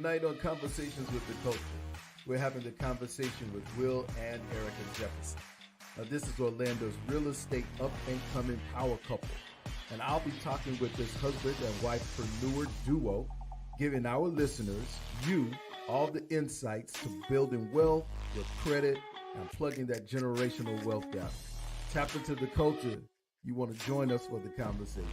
Tonight on Conversations with the Culture, we're having the conversation with Will and Erica Jefferson. This is Orlando's real estate up-and-coming power couple. And I'll be talking with this husband and wifepreneur duo, giving our listeners, you, all the insights to building wealth, your credit, and plugging that generational wealth gap. Tap into the culture. You want to join us for the conversation.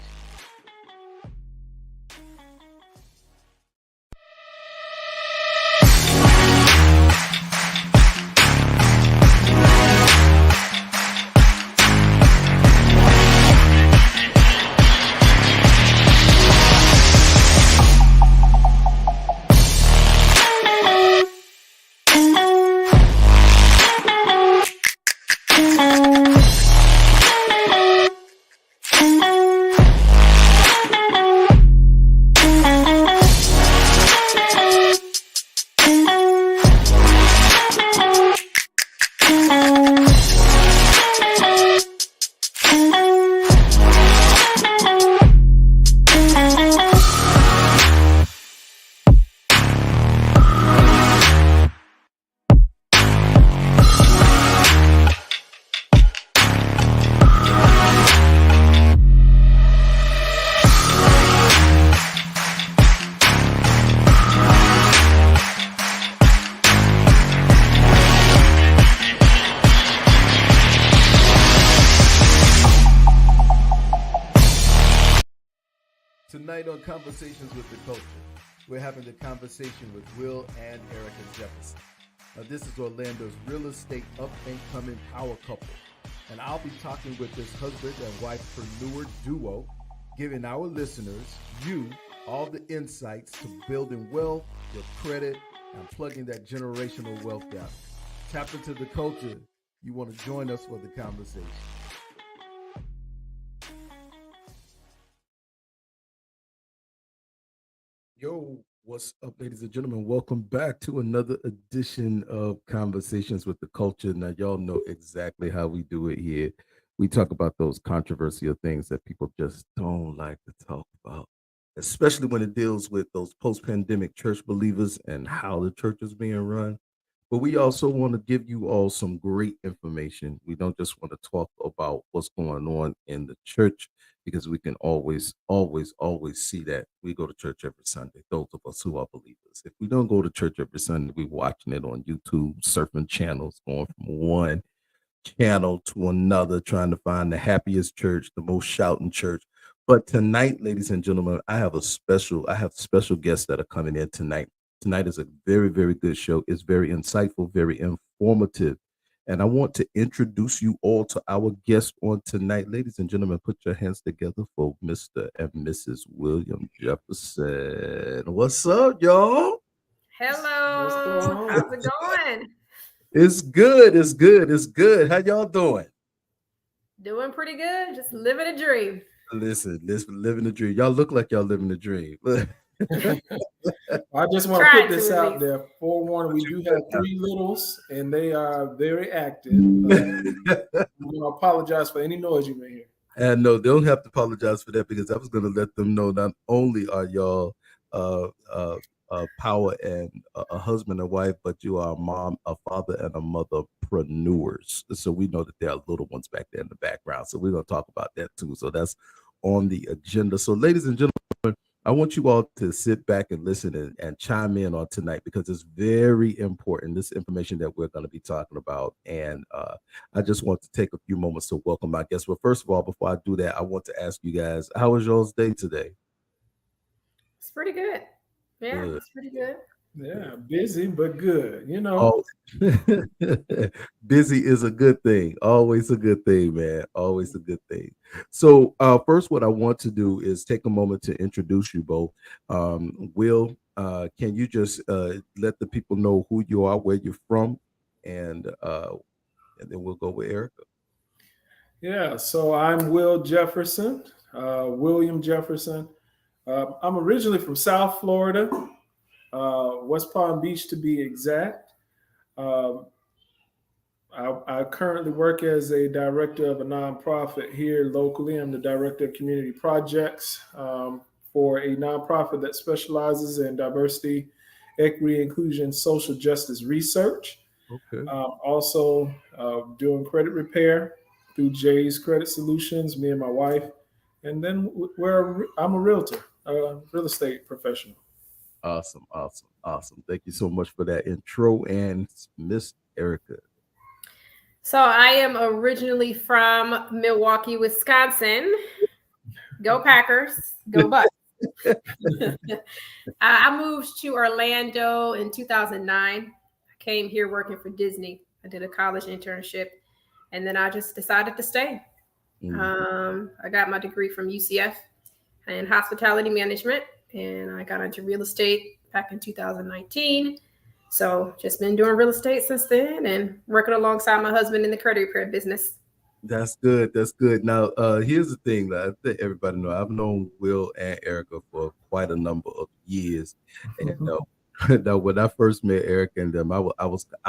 Tonight on Conversations with the Culture, we're having the conversation with Will and Erica Jefferson. This is Orlando's real estate up-and-coming power couple. And I'll be talking with this husband and wifepreneur duo, giving our listeners, you, all the insights to building wealth, your credit, and plugging that generational wealth gap. Tap into the culture. You want to join us for the conversation. Yo, what's up, ladies and gentlemen? Welcome back to another edition of Conversations with the Culture. Now, y'all know exactly how we do it here. We talk about those controversial things that people just don't like to talk about, especially when it deals with those post-pandemic church believers and how the church is being run. But we also want to give you all some great information. We don't just want to talk about what's going on in the church, because we can always see that. We go to church every Sunday, those of us who are believers. If we don't go to church every Sunday, we're watching it on YouTube, surfing channels, going from one channel to another, trying to find the happiest church, the most shouting church. But tonight, ladies and gentlemen, I have special guests that are coming in tonight. Tonight is a very, very good show. It's very insightful, very informative. And I want to introduce you all to our guest on tonight. Ladies and gentlemen, put your hands together for Mr. and Mrs. William Jefferson. What's up, y'all? Hello. How's it going? It's good. It's good. It's good. How y'all doing? Doing pretty good. Just living a dream. Listen, living the dream. Y'all look like y'all living the dream. I just want to put this out there. Forewarning, we do have 3 littles, and they are very active. I'm going to apologize for any noise you may hear. And no, they don't have to apologize for that, because I was going to let them know not only are y'all power and a husband and wife, but you are a mom, a father, and a motherpreneurs. So we know that there are little ones back there in the background. So we're going to talk about that too. So that's on the agenda. So ladies and gentlemen, I want you all to sit back and listen and chime in on tonight, because it's very important, this information that we're going to be talking about. And I just want to take a few moments to welcome my guests. Well, first of all, before I do that, I want to ask you guys, how was y'all's day today? It's pretty good. Yeah, Good. It's pretty good. Yeah, busy, but good, you know. Oh, busy is a good thing. Always a good thing, man. Always a good thing. So first, what I want to do is take a moment to introduce you both. Will, can you just let the people know who you are, where you're from, and then we'll go with Erica. Yeah, so I'm Will Jefferson, William Jefferson. I'm originally from South Florida, West Palm Beach to be exact. I currently work as a director of a nonprofit here locally. I'm the director of community projects for a nonprofit that specializes in diversity equity, inclusion, social justice research. Okay. Also doing credit repair through Jay's Credit Solutions, me and my wife. And then I'm a realtor, real estate professional. Awesome. Awesome. Awesome. Thank you so much for that intro. And Miss Erica. So I am originally from Milwaukee, Wisconsin. Go Packers. Go Bucks. I moved to Orlando in 2009. I came here working for Disney. I did a college internship, and then I just decided to stay. I got my degree from UCF in hospitality management, and I got into real estate back in 2019. So just been doing real estate since then and working alongside my husband in the credit repair business. That's good. That's good. Now, here's the thing that I think everybody know. I've known Will and Erica for quite a number of years, and now when I first met Erica and them, I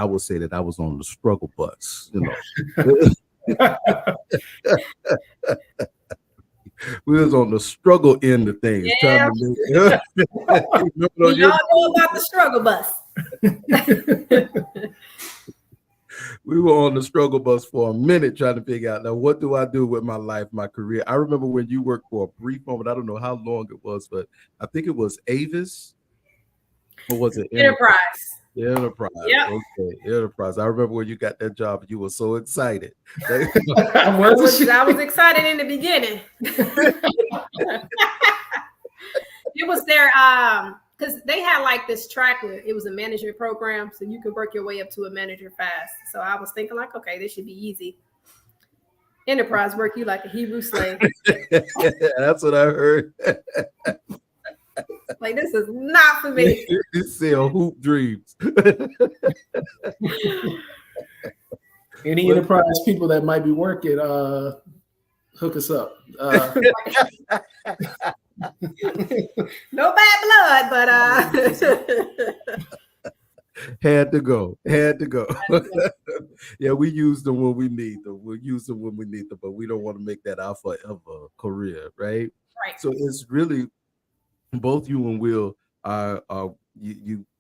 would say that I was on the struggle bus. We was on the struggle end of things. Yeah. We all know about the struggle bus. We were on the struggle bus for a minute trying to figure out, now, what do I do with my life, my career? I remember when you worked for a brief moment. I don't know how long it was, but I think it was Avis. Or was it Enterprise? Enterprise. Yep. Okay, Enterprise. I remember when you got that job, you were so excited. I was excited in the beginning. It was their because they had like this track where it was a management program, so you could work your way up to a manager fast. So I was thinking like, okay, this should be easy. Enterprise work you like a Hebrew slave. That's what I heard. Like, this is not for me. You sell hoop dreams. Any Enterprise people that might be working, hook us up. No bad blood, but had to go. Yeah, we use them when we need them. We'll use them when we need them, but we don't want to make that our forever career, right? Right. So it's really both you and Will are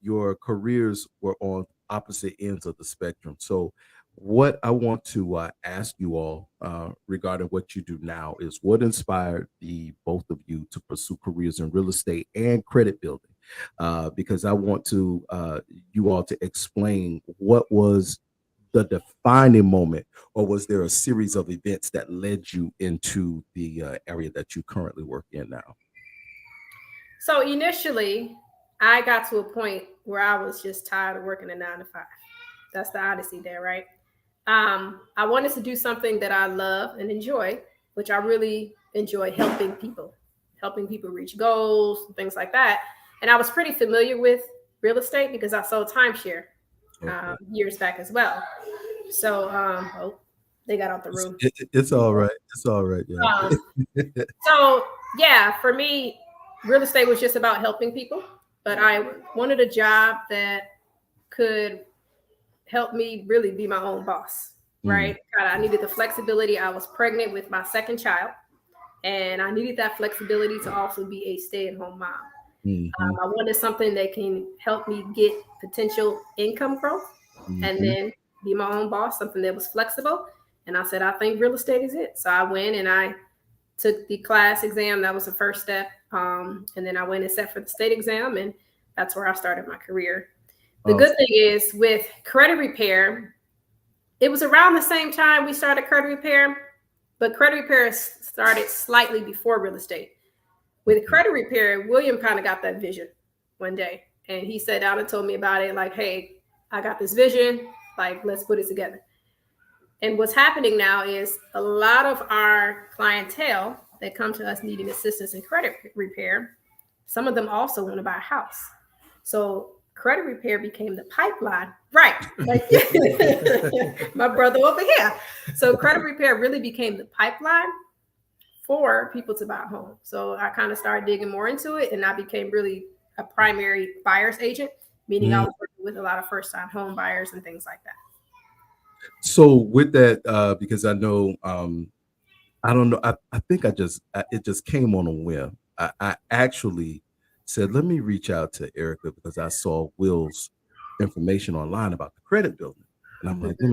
your careers were on opposite ends of the spectrum. So what I want to ask you all regarding what you do now is what inspired the both of you to pursue careers in real estate and credit building? Because I want to you all to explain what was the defining moment, or was there a series of events that led you into the area that you currently work in now? So initially, I got to a point where I was just tired of working a 9 to 5. That's the odyssey there, right? I wanted to do something that I love and enjoy, which I really enjoy helping people reach goals, things like that. And I was pretty familiar with real estate because I sold timeshare years back as well. So they got out the room. It's all right. It's all right. Yeah. So yeah, for me, real estate was just about helping people, but I wanted a job that could help me really be my own boss, right? I needed the flexibility. I was pregnant with my second child, and I needed that flexibility to also be a stay-at-home mom. I wanted something that can help me get potential income growth and then be my own boss, something that was flexible. And I said, I think real estate is it. So I went and I took the class exam. That was the first step. And then I went and sat for the state exam, and that's where I started my career. The good thing is with credit repair, it was around the same time we started credit repair, but credit repair started slightly before real estate. With credit repair, William kind of got that vision one day, and he sat down and told me about it. Like, hey, I got this vision. Like, let's put it together. And what's happening now is a lot of our clientele that come to us needing assistance in credit repair, some of them also want to buy a house. So credit repair became the pipeline, right? Like my brother over here. So credit repair really became the pipeline for people to buy a home. So I kind of started digging more into it, and I became really a primary buyer's agent, meaning I was working with a lot of first-time home buyers and things like that. So with that, because I know, I don't know, I think it just came on a whim. I actually said, let me reach out to Erica because I saw Will's information online about the credit building. And I'm like, let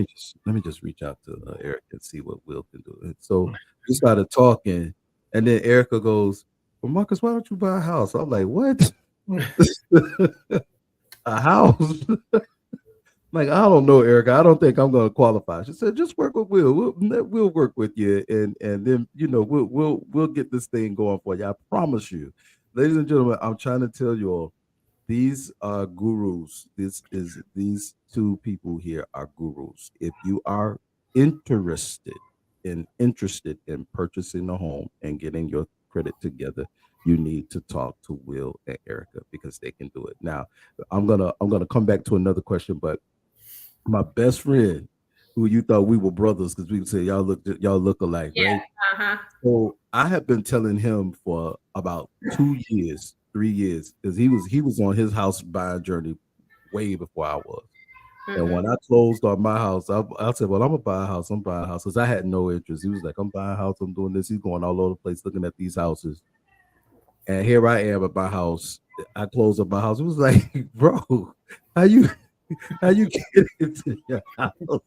me just reach out to Erica and see what Will can do. And so we started talking, and then Erica goes, "Well, Marcus, why don't you buy a house?" I'm like, "What? A house?" Like, I don't know, Erica. I don't think I'm going to qualify. She said, "Just work with Will. We'll work with you, and then we'll get this thing going for you. I promise you, ladies and gentlemen. I'm trying to tell you all, these are gurus. These two people here are gurus. If you are interested in purchasing a home and getting your credit together, you need to talk to Will and Erica because they can do it. Now, I'm gonna come back to another question, but my best friend, who you thought we were brothers because we would say y'all look alike, Yeah. right? Uh-huh. So I have been telling him for about 2 years, 3 years, because he was on his house buying journey way before I was. And Hmm. when I closed on my house, I said, "Well, I'm gonna buy a house. I'm buying a house," because I had no interest. He was like, "I'm buying a house. I'm doing this." He's going all over the place looking at these houses, and here I am at my house. I closed up my house. It was like, "Bro, how you how you get into your house?"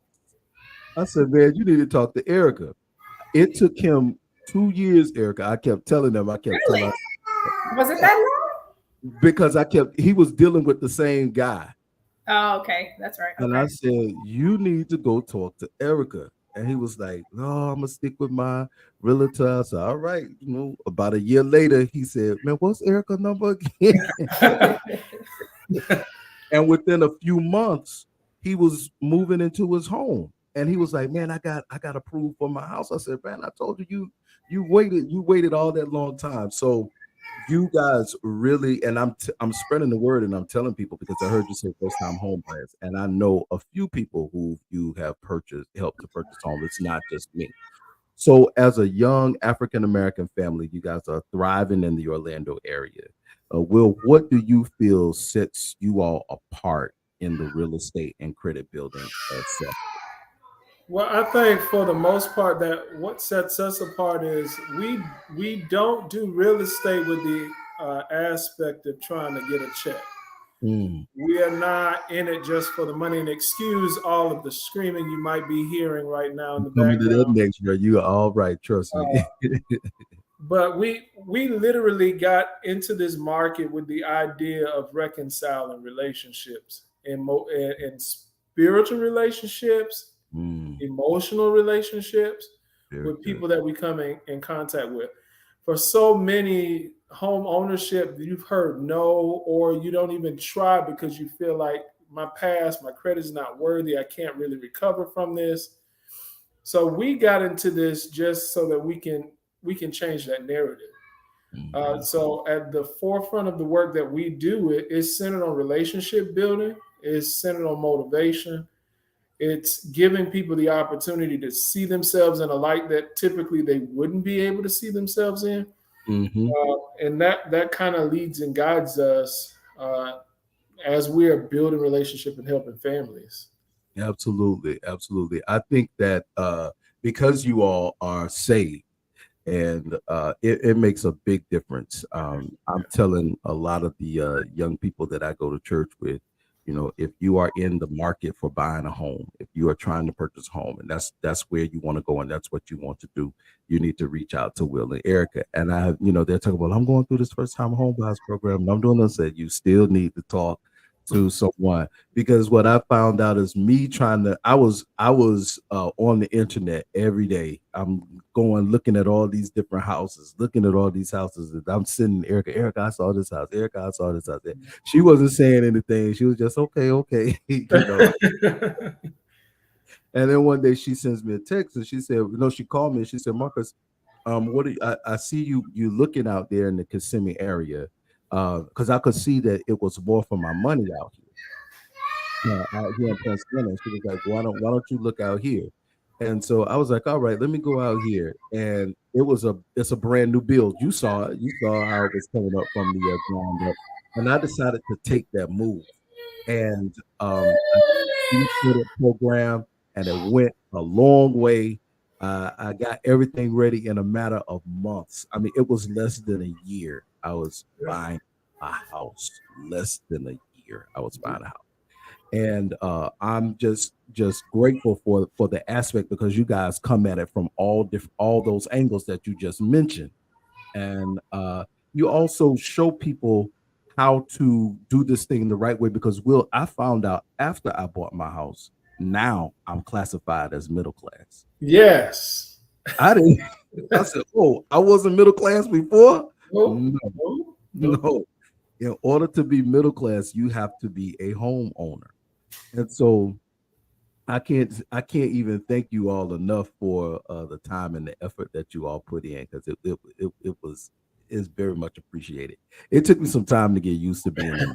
I said, "Man, you need to talk to Erica." It took him 2 years, Erica. I kept telling him, I kept Really? telling Was it that long? because he was dealing with the same guy. Oh, okay. That's right. And Okay. I said, "You need to go talk to Erica." And he was like, "No, I'm gonna stick with my realtor." I said, "All right." About a year later, he said, "Man, what's Erica number again?" And within a few months, he was moving into his home. And he was like, "Man, I got approved for my house." I said, "Man, I told you you waited all that long time." So you guys really, and I'm spreading the word and I'm telling people because I heard you say first time home buyers, and I know a few people who you have helped to purchase home. It's not just me. So, as a young African American family, you guys are thriving in the Orlando area. Will, what do you feel sets you all apart in the real estate and credit building sector? Well, I think for the most part that what sets us apart is we don't do real estate with the aspect of trying to get a check. Mm. We are not in it just for the money. And excuse all of the screaming you might be hearing right now in the Coming to that background. next year, you are all right. Trust me. But we literally got into this market with the idea of reconciling relationships and spiritual relationships, Mm, emotional relationships very with good. people that we come in contact with. For so many home ownership, you've heard no, or you don't even try because you feel like my past, my credit is not worthy. I can't really recover from this. So we got into this just so that we can change that narrative. Mhm. So at the forefront of the work that we do, it is centered on relationship building. It's centered on motivation. It's giving people the opportunity to see themselves in a light that typically they wouldn't be able to see themselves in, Mhm. and that kind of leads and guides us as we are building relationship and helping families. Absolutely, absolutely. I think that because you all are saved, and it makes a big difference. I'm telling a lot of the young people that I go to church with, if you are in the market for buying a home, if you are trying to purchase a home, and that's where you want to go, and that's what you want to do, you need to reach out to Will and Erica. And they're talking about, I'm going through this first time home buyers program, and I'm doing this. That you still need to talk to someone because what I found out is me trying to I was on the internet every day. I'm going looking at all these different houses, looking at all these houses. And I'm sitting Erica, I saw this house. Erica, I saw this house. She wasn't saying anything. She was just okay, okay, And then one day she sends me a text and she said, she called me and she said, Marcus, what do I see you looking out there in the Kissimmee area. Because I could see that it was more for my money out here. Out here in Pennsylvania. She was like, why don't you look out here? And so I was like, all right, let me go out here. And it's a brand new build. You saw it. You saw how it was coming up from the ground up. And I decided to take that move. And I started program, and it went a long way. I got everything ready in a matter of months. I mean, it was less than a year. I was buying. a house less than a year. I was buying a house. And I'm just grateful for the aspect because you guys come at it from all those angles that you just mentioned, and you also show people how to do this thing the right way. Because Will, I found out after I bought my house, now I'm classified as middle class. Yes. I didn't. I said, "Oh, I wasn't middle class before." Nope. No, Nope. Nope. no. In order to be middle class, you have to be a homeowner. And so I can't even thank you all enough for the time and the effort that you all put in, because it was is very much appreciated. It took me some time to get used to being in.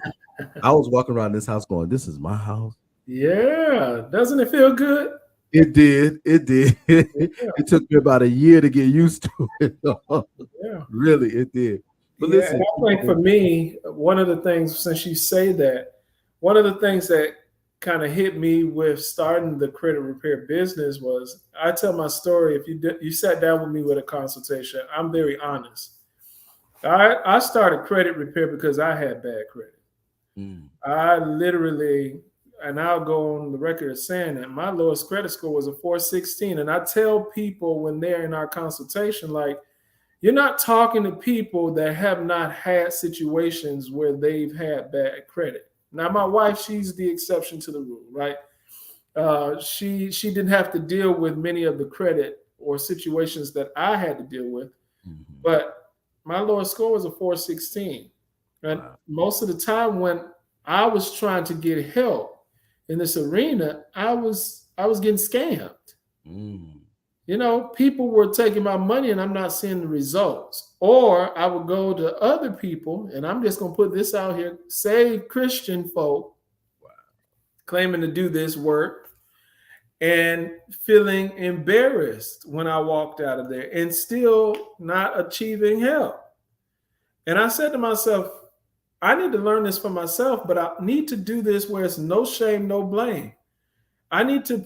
I was walking around this house going, "This is my house." Yeah. Doesn't it feel good? It did. It did. Yeah. It took me about a year to get used to it. Yeah. Really, it did. But Yeah. And listen, I think for me, one of the things, since you say that, one of the things that kind of hit me with starting the credit repair business was I tell my story. If you sat down with me with a consultation, I'm very honest. I started credit repair because I had bad credit. mm, I literally, and I'll go on the record as saying that my lowest credit score was a 416. And I tell people when they're in our consultation, like, you're not talking to people that have not had situations where they've had bad credit. Now, my wife, she's the exception to the rule, right? She didn't have to deal with many of the credit or situations that I had to deal with, mhm. but my lowest score was a 416. And Wow. most of the time when I was trying to get help in this arena, I was getting scammed. Mm, People were taking my money and I'm not seeing the results. Or I would go to other people, and I'm just going to put this out here, saved Christian folk wow. claiming to do this work and feeling embarrassed when I walked out of there and still not achieving help. And I said to myself, I need to learn this for myself, but I need to do this where it's no shame, no blame. I need to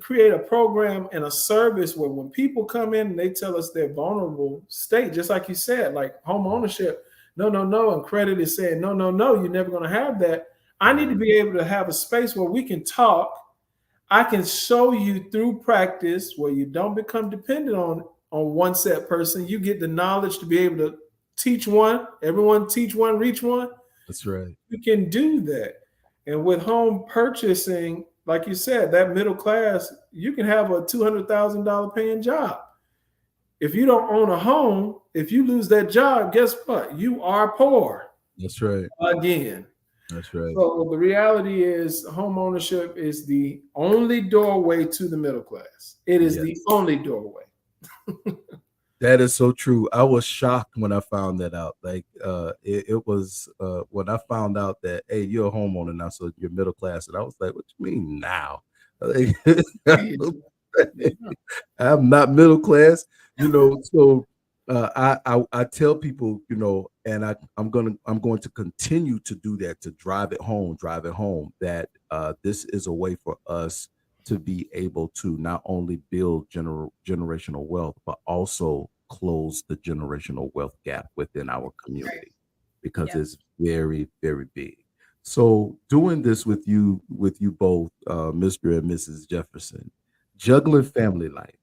create a program and a service where when people come in and they tell us their vulnerable state, just like you said, like home ownership, no, no, no, and credit is saying, no, no, no, you're never going to have that. I need to be able to have a space where we can talk. I can show you through practice where you don't become dependent on one set person. You get the knowledge to be able to teach one, everyone teach one, reach one. That's right. You can do that. And with home purchasing, like you said, that middle class, you can have a $200,000 paying job. If you don't own a home, if you lose that job, guess what? You are poor That's right. again. That's right. So the reality is home ownership is the only doorway to the middle class. It is the Yes. only doorway. That is so true. I was shocked when I found that out. Like it was when I found out that, hey, you're a homeowner now, so you're middle class. And I was like, what you mean now? Like, I'm not middle class, So I tell people, and I'm going to continue to do that, to drive it home, that this is a way for us to be able to not only build generational wealth, but also close the generational wealth gap within our community, because Yeah. it's very, very big. So doing this with you both, Mr. and Mrs. Jefferson, juggling family life.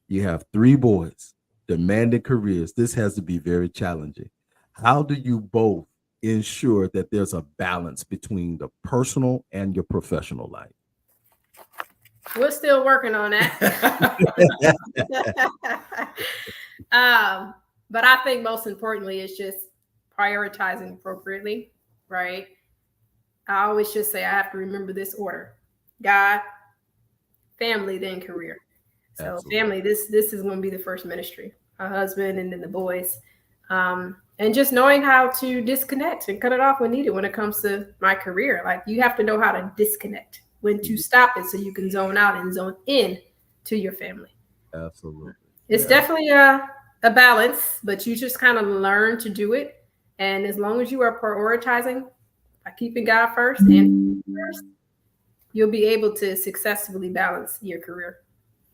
You have three boys, demanding careers. This has to be very challenging. How do you both ensure that there's a balance between the personal and your professional life? We're still working on that. But I think most importantly, it's just prioritizing appropriately, right? I always just say I have to remember this order: God, family, then career. So Absolutely. family, this is going to be the first ministry, a husband, and then the boys. And just knowing how to disconnect and cut it off when needed when it comes to my career. Like, you have to know how to disconnect, when to stop it, so you can zone out and zone in to your family. Absolutely. It's definitely a balance, but you just kind of learn to do it. And as long as you are prioritizing by keeping God first and first, you'll be able to successfully balance your career.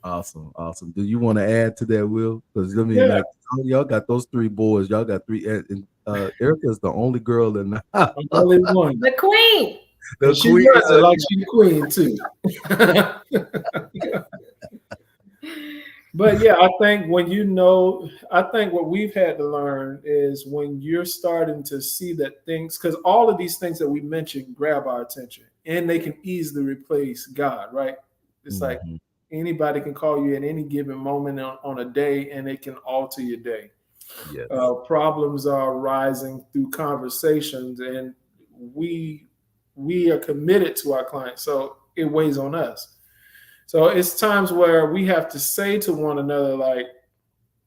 Awesome. Do you want to add to that, Will? Because Yeah. y'all got those three boys. Y'all got three, and Erica is the only girl in the house. I'm the only one. The queen. The And she queen. does it like she's the queen too. But yeah, I think I think what we've had to learn is when you're starting to see that things, because all of these things that we mentioned grab our attention and they can easily replace God, right? It's like Mhm. anybody can call you at any given moment on a day and it can alter your day. Yes. Problems are rising through conversations, and we are committed to our clients, so it weighs on us. So it's times where we have to say to one another, like,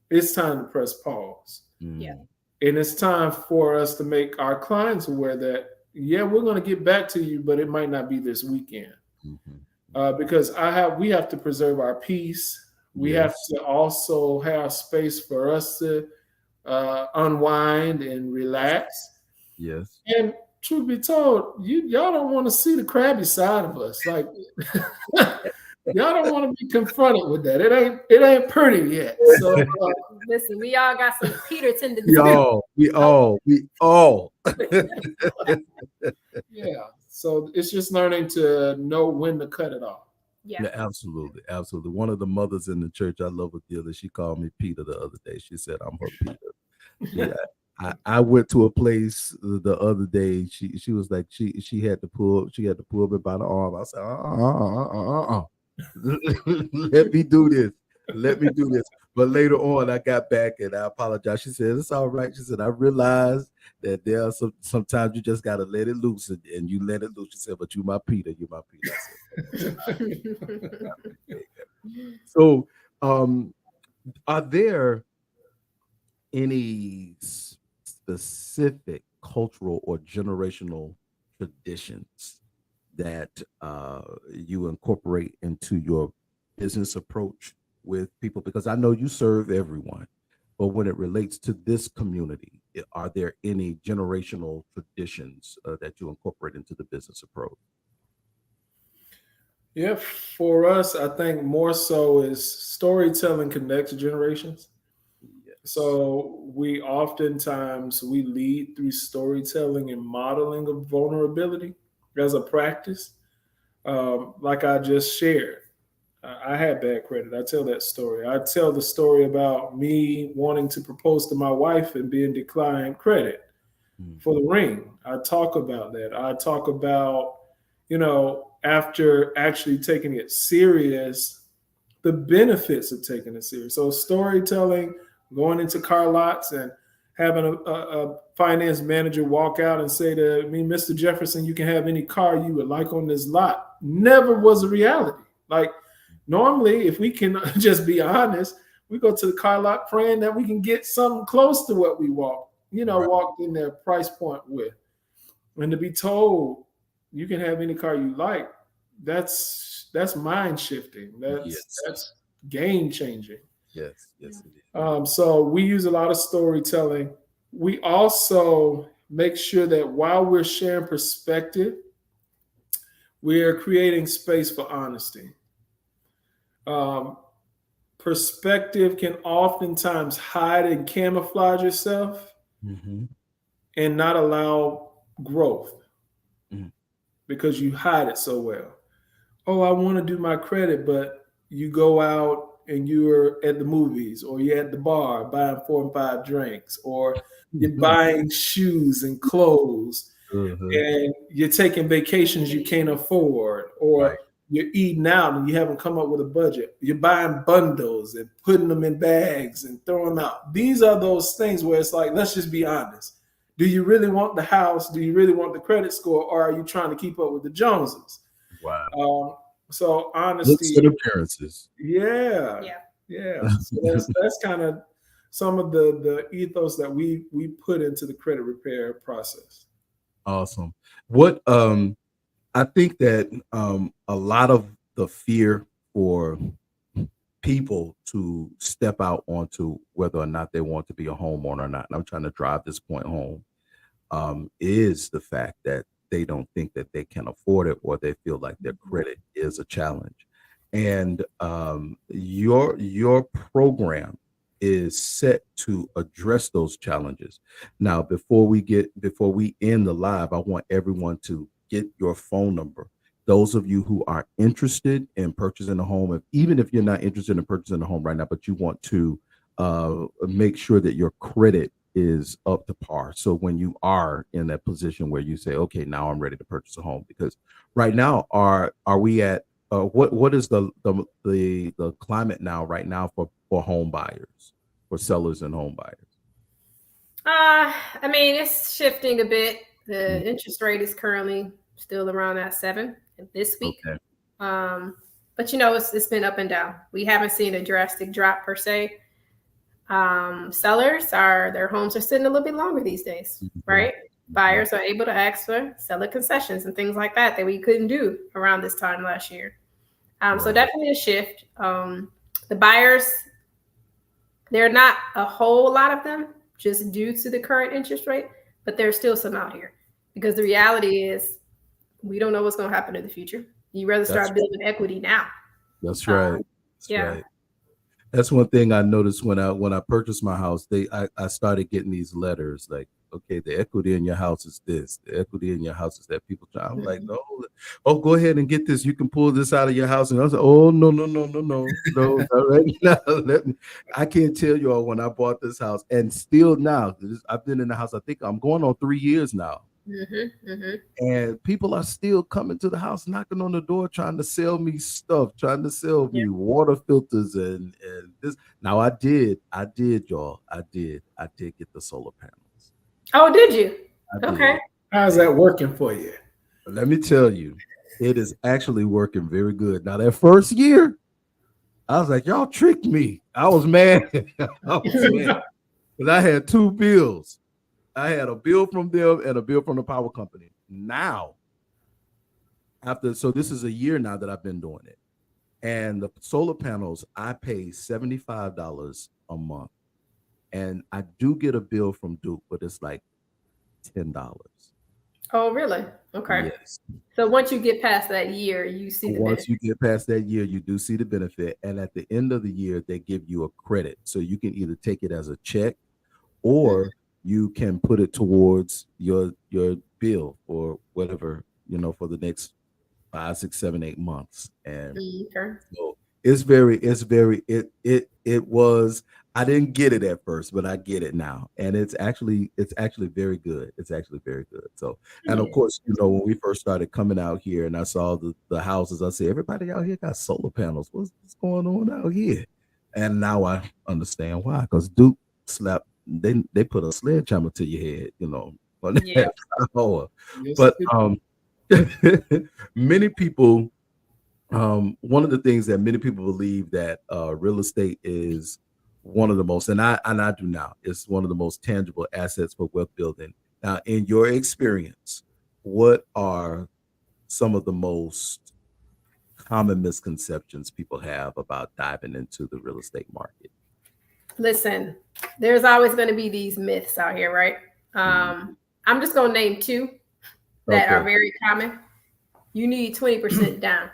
it's time to press pause. Yeah. Mm. And it's time for us to make our clients aware that, yeah, we're going to get back to you, but it might not be this weekend. Mhm. Because we have to preserve our peace. We have Yes. to also have space for us to unwind and relax. Yes. And truth be told, y'all don't want to see the crabby side of us. Like y'all don't want to be confronted with that. It ain't pretty yet. So Listen, we all got some Peter tendencies. We all. yeah. So it's just learning to know when to cut it off. Yeah. Yeah, absolutely, absolutely. One of the mothers in the church, I love her dearly. She called me Peter the other day. She said I'm her Peter. Yeah, I went to a place the other day. She was like she had to pull me by the arm. I said, let me do this. Let me do this. But later on, I got back and I apologized. She said, it's all right. She said, I realized that there are sometimes you just gotta let it loose and you let it loose. She said, but you my Peter, you my Peter. I said, so are there any specific cultural or generational traditions that you incorporate into your business approach with people? Because I know you serve everyone, but when it relates to this community, are there any generational traditions that you incorporate into the business approach? Yeah, for us, I think more so is storytelling connects generations. Yes. So we lead through storytelling and modeling of vulnerability as a practice. Like I just shared, I had bad credit. I tell that story. I tell the story about me wanting to propose to my wife and being declined credit Mm. for the ring. I talk about that. I talk about, after actually taking it serious, the benefits of taking it serious. So storytelling, going into car lots and having a finance manager walk out and say to me, Mr. Jefferson, you can have any car you would like on this lot, never was a reality. Like normally, if we can just be honest, we go to the car lot praying that we can get something close to what we Right. walked in their price point with. And to be told you can have any car you like, that's mind shifting. Yes. That's game changing. Yes. Yes. It is. So we use a lot of storytelling. We also make sure that while we're sharing perspective, we're creating space for honesty. Um, Perspective can oftentimes hide and camouflage yourself Mhm. and not allow growth Mhm. because you hide it so well. Oh, I want to do my credit, but you go out and you're at the movies or you're at the bar buying 4 and 5 drinks, or you're buying shoes and clothes Uh-huh. and you're taking vacations you can't afford, or Right. you're eating out and you haven't come up with a budget. You're buying bundles and putting them in bags and throwing them out. These are those things where it's like, let's just be honest. Do you really want the house? Do you really want the credit score? Or are you trying to keep up with the Joneses? Wow. Um, so Looks honesty, and appearances. yeah, Yeah. yeah. So that's kind of some of the ethos that we put into the credit repair process. Awesome. What I think that a lot of the fear for people to step out onto whether or not they want to be a homeowner or not, and I'm trying to drive this point home, is the fact that they don't think that they can afford it or they feel like their credit is a challenge. And your program is set to address those challenges. Now, before we end the live, I want everyone to get your phone number. Those of you who are interested in purchasing a home, even if you're not interested in purchasing a home right now, but you want to make sure that your credit is up to par. So when you are in that position where you say, okay, now I'm ready to purchase a home, because right now, are we at what is the climate now right now for home buyers, for sellers and home buyers? I mean, it's shifting a bit. Mm. The interest rate is currently still around that 7 this week. Okay. But it's been up and down. We haven't seen a drastic drop per se. Sellers their homes are sitting a little bit longer these days, right? Buyers are able to ask for seller concessions and things like that we couldn't do around this time last year. So definitely a shift. The buyers, there are not a whole lot of them just due to the current interest rate, but there's still some out here because the reality is we don't know what's going to happen in the future. You rather start building equity now. That's right. That's yeah. right. That's one thing I noticed when I purchased my house. I started getting these letters like, okay, the equity in your house is this, the equity in your house is that. People try. I'm like, no, oh, go ahead and get this. You can pull this out of your house. And I was like, oh, no, right now. I can't tell you all when I bought this house, and still now, I've been in the house. I think I'm going on 3 years now. And people are still coming to the house, knocking on the door, trying to sell me stuff, trying to sell me water filters and this. Now I did, y'all. I did get the solar panels. Oh, did you? Okay. How's that working for you? Let me tell you, it is actually working very good. Now that first year, I was like, y'all tricked me. I was mad. Because I had two bills. I had a bill from them and a bill from the power company. Now, so this is a year now that I've been doing it. And the solar panels, I pay $75 a month. And I do get a bill from Duke, but it's like $10. Oh, really? Okay. Yes. So once you get past that year, you see the Once you get past that year, you do see the benefit. And at the end of the year, they give you a credit. So you can either take it as a check or you can put it towards your bill or whatever, for the next 5, 6, 7, 8 months. And so it was, I didn't get it at first, but I get it now. And it's actually very good. It's actually very good. So, and of course, when we first started coming out here and I saw the houses, I said, everybody out here got solar panels. What's going on out here? And now I understand why, because Duke slapped, they put a sledgehammer to your head, on that power. But many people, one of the things that many people believe that real estate is one of the most, and I do now, it's one of the most tangible assets for wealth building. Now, in your experience, what are some of the most common misconceptions people have about diving into the real estate market? Listen, there's always going to be these myths out here, right? I'm just going to name two that are very common. You need 20% down,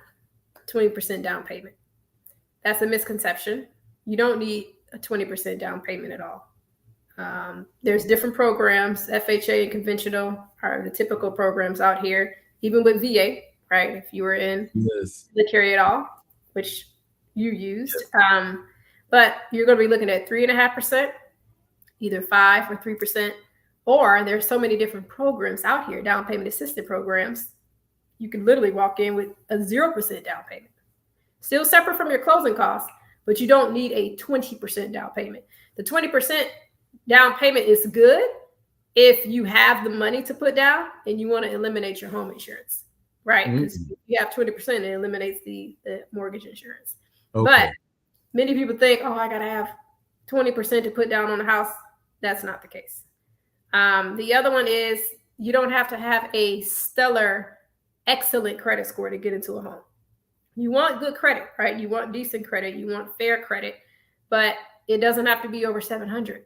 20% down payment. That's a misconception. You don't need a 20% down payment at all. There's different programs. FHA and conventional are the typical programs out here, even with VA, right? If you were in the carry it all, which you used. But you're going to be looking at 3.5%, either 5 or 3%, or there's so many different programs out here, down payment assisted programs. You can literally walk in with a 0% down payment, still separate from your closing costs, but you don't need a 20% down payment. The 20% down payment is good if you have the money to put down and you want to eliminate your home insurance, right? Because if you have 20%, it eliminates the mortgage insurance. But many people think, oh, I got to have 20% to put down on a house. That's not the case. The other one is you don't have to have a stellar, excellent credit score to get into a home. You want good credit, right? You want decent credit. You want fair credit, but it doesn't have to be over 700.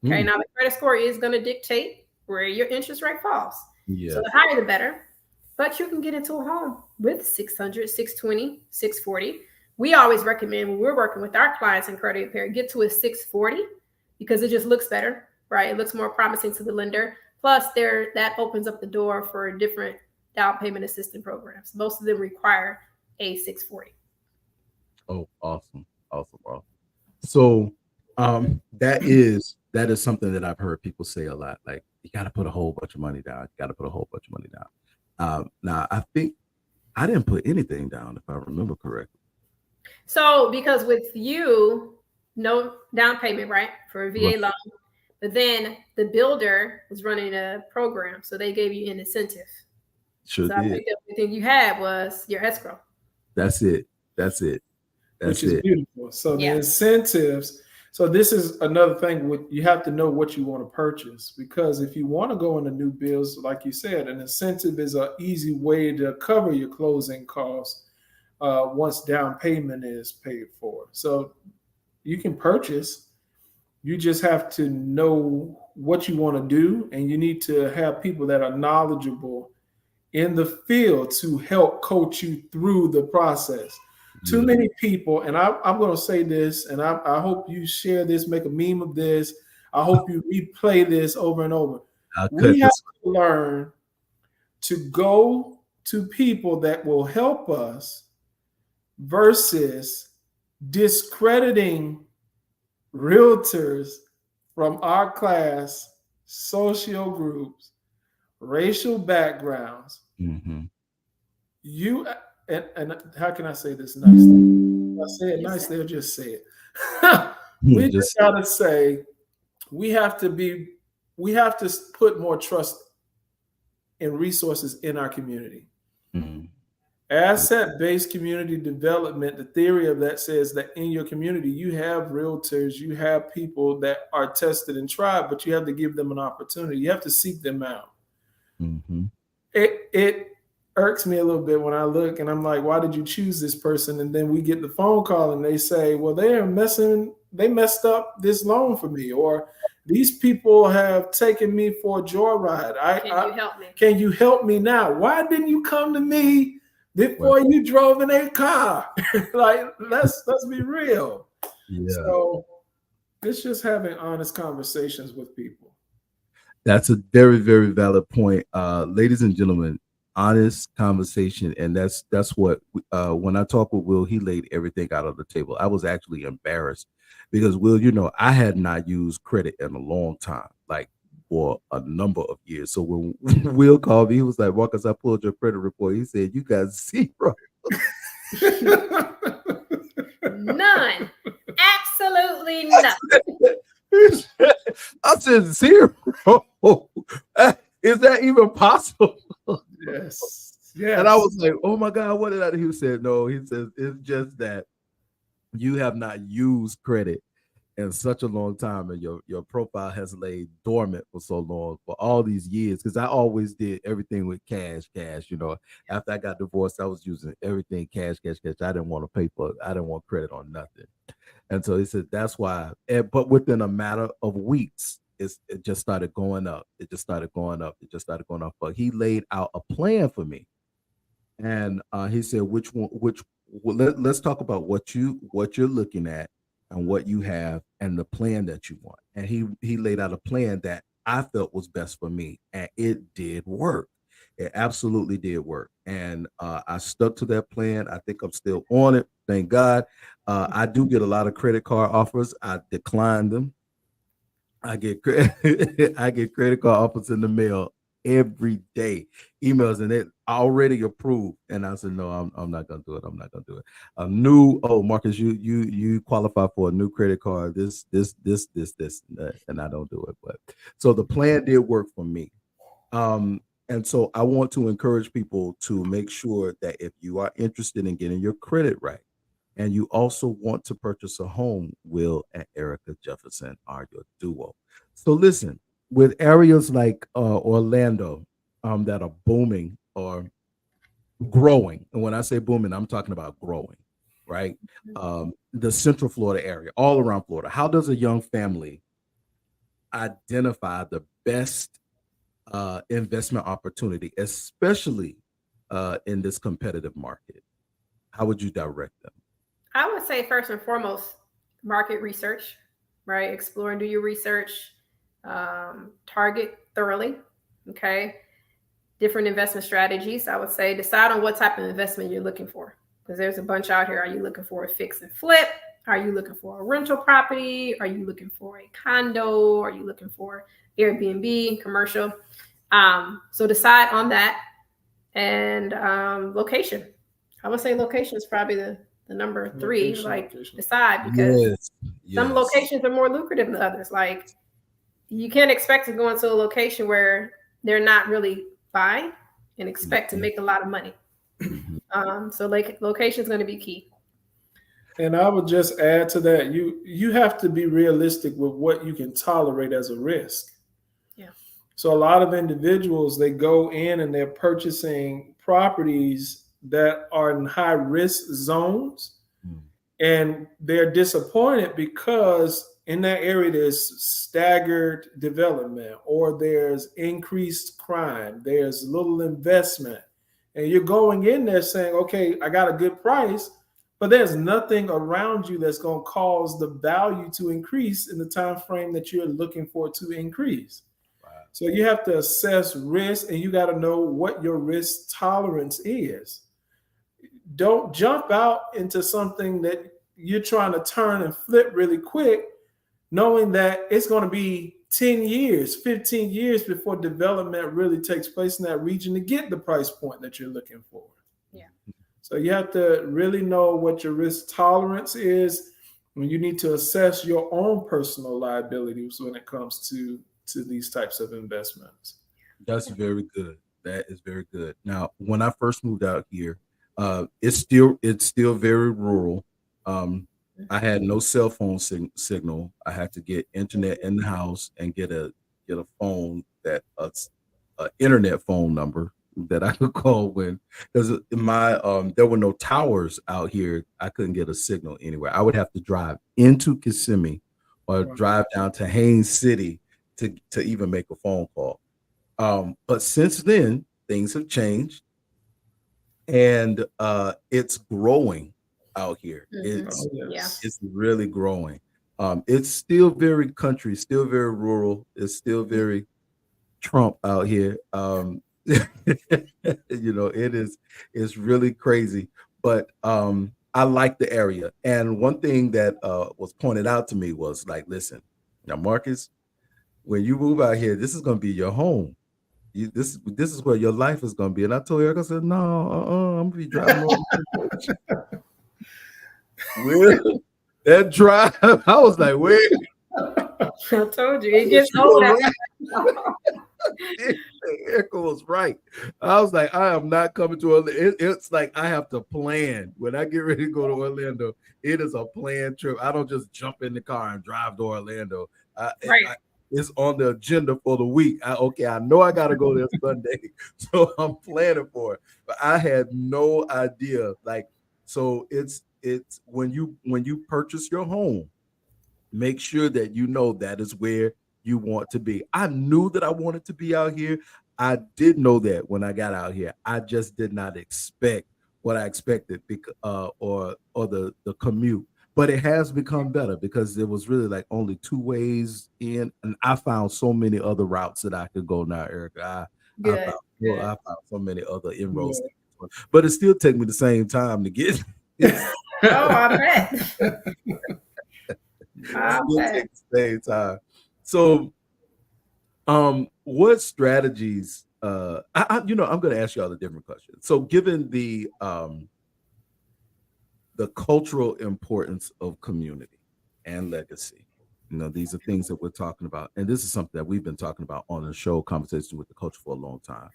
Okay. Now the credit score is going to dictate where your interest rate falls. So the higher, the better. But you can get into a home with 600, 620, 640 we always recommend when we're working with our clients in credit repair, get to a 640 because it just looks better, right? It looks more promising to the lender. Plus, that opens up the door for different down payment assistance programs. Most of them require a 640. Oh, awesome. Awesome. Awesome. So that is something that I've heard people say a lot. Like, you got to put a whole bunch of money down. You got to put a whole bunch of money down. Now I think I didn't put anything down, if I remember correctly. So, because with you, no down payment, right, for a VA Right. loan, but then the builder was running a program, so they gave you an incentive. Sure So I did. think the only thing you had was your escrow. That's it. That's it. which That's is it. beautiful. So the Yeah. incentives. So this is another thing. You have to know what you want to purchase, because if you want to go into new builds, like you said, an incentive is an easy way to cover your closing costs once down payment is paid for. So you can purchase. You just have to know what you want to do, and you need to have people that are knowledgeable in the field to help coach you through the process. Too Yeah. many people, and I'm going to say this, and I hope you share this, make a meme of this. I hope you replay this over and over. I'll cut We have this. to learn to go to people that will help us versus discrediting realtors from our class, social groups, racial backgrounds. Mm-hmm. You and how can I say this nicely? If I say it You nice, said they'll just say it. We just Just gotta say we have to put more trust and resources in our community. mhm. Asset-based community development, the theory of that says that in your community, you have realtors, you have people that are tested and tried, but you have to give them an opportunity. You have to seek them out. Mhm. It irks me a little bit when I look and I'm like, why did you choose this person? And then we get the phone call and they say, well, they messed up this loan for me, or these people have taken me for a joyride. can you help me? Can you help me now? Why didn't you come to me Well, before you drove in a car? Like, let's be real. yeah. So it's just having honest conversations with people. That's a very, very valid point. Ladies and gentlemen, honest conversation. And that's what when I talked with Will, he laid everything out on the table. I was actually embarrassed because Will, I had not used credit in a long time, like for a number of years. So when Will called me, he was like, Marcus, I pulled your credit report. He said, you got zero. None. Absolutely none. I said, zero. Is that even possible? Yes. And I was like, oh my God, what did I do? He said, no, he says, it's just that you have not used credit in such a long time, and your profile has laid dormant for so long, for all these years. Because I always did everything with cash. After I got divorced, I was using everything cash. I didn't want to pay for it. I didn't want credit on nothing. And so he said that's why. But within a matter of weeks, it just started going up. It just started going up. It just started going up. But he laid out a plan for me, and he said, "Which one? Let's talk about what you're looking at, and what you have, and the plan that you want." And he laid out a plan that I felt was best for me, and it did work. It absolutely did work, and I stuck to that plan. I think I'm still on it. Thank God. I do get a lot of credit card offers. I decline them. I get I get credit card offers in the mail every day, emails, and it already approved. And I said, no, I'm not gonna do it. I'm not gonna do it. A new Marcus, you qualify for a new credit card. This, and I don't do it. But so the plan did work for me. And so I want to encourage people to make sure that if you are interested in getting your credit right, and you also want to purchase a home, Will and Erica Jefferson are your duo. So listen, with areas like Orlando that are booming or growing, and when I say booming, I'm talking about growing, right? The Central Florida area, all around Florida. How does a young family identify the best investment opportunity, especially in this competitive market? How would you direct them? I would say first and foremost, market research, right? Explore and do your research. Target thoroughly. Okay. Different investment strategies. I would say decide on what type of investment you're looking for, because there's a bunch out here. Are you looking for a fix and flip? Are you looking for a rental property? Are you looking for a condo? Are you looking for Airbnb, commercial? So decide on that. And location. I would say location is probably the number three. Location, like location. decide, because Yes. some Yes. locations are more lucrative than others. Like you can't expect to go into a location where they're not really buying and expect to make a lot of money. Mhm. So like location is going to be key. And I would just add to that, you have to be realistic with what you can tolerate as a risk. Yeah. So a lot of individuals, they go in and they're purchasing properties that are in high risk zones, Mm. and they're disappointed because in that area there's staggered development, or there's increased crime, there's little investment, and you're going in there saying, okay, I got a good price, but there's nothing around you that's going to cause the value to increase in the time frame that you're looking for it to increase. Wow. So you have to assess risk, and you got to know what your risk tolerance is. Don't jump out into something that you're trying to turn and flip really quick, knowing that it's going to be 10 years, 15 years before development really takes place in that region to get the price point that you're looking for. Yeah. So you have to really know what your risk tolerance is when you need to assess your own personal liabilities when it comes to these types of investments. That's very good. That is very good. Now, when I first moved out here, it's still very rural. I had no cell phone signal. I had to get internet in the house and get a phone that a internet phone number that I could call when, because my there were no towers out here. I couldn't get a signal anywhere. I would have to drive into Kissimmee or Wow. drive down to Haines City to even make a phone call. But since then, things have changed, and it's growing out here. Mhm. Oh, Yeah. yes. It's really growing. It's still very country, still very rural. It's still very Trump out here. It is, it's really crazy, but I like the area. And one thing that was pointed out to me was like, listen, now Marcus, when you move out here, this is going to be your home. This is where your life is going to be. And I told Eric, I said, no, I'm going to be driving over to church. Really? That drive, I was like, wait. I told you it gets old. Erica was right. I was like, I am not coming to Orlando. It's like I have to plan. When I get ready to go to Orlando, it is a planned trip. I don't just jump in the car and drive to Orlando. Right. It's on the agenda for the week. I know I got to go there Sunday, so I'm planning for it. But I had no idea. Like, so it's when you purchase your home, make sure that you know that is where you want to be. I knew that I wanted to be out here. I did know that when I got out here. I just did not expect what I expected, because or the commute. But it has become better because there was really like only two ways in, and I found so many other routes that I could go now, Erica. I Good. found Good. I found so many other inroads, Yeah. but it still take me the same time to get. Oh, I bet. I Still bet. take the same time. So, what strategies? I'm going to ask y'all a different question. So, given the cultural importance of community and legacy, these are things that we're talking about, and this is something that we've been talking about on the show, Conversation with the Culture, for a long time.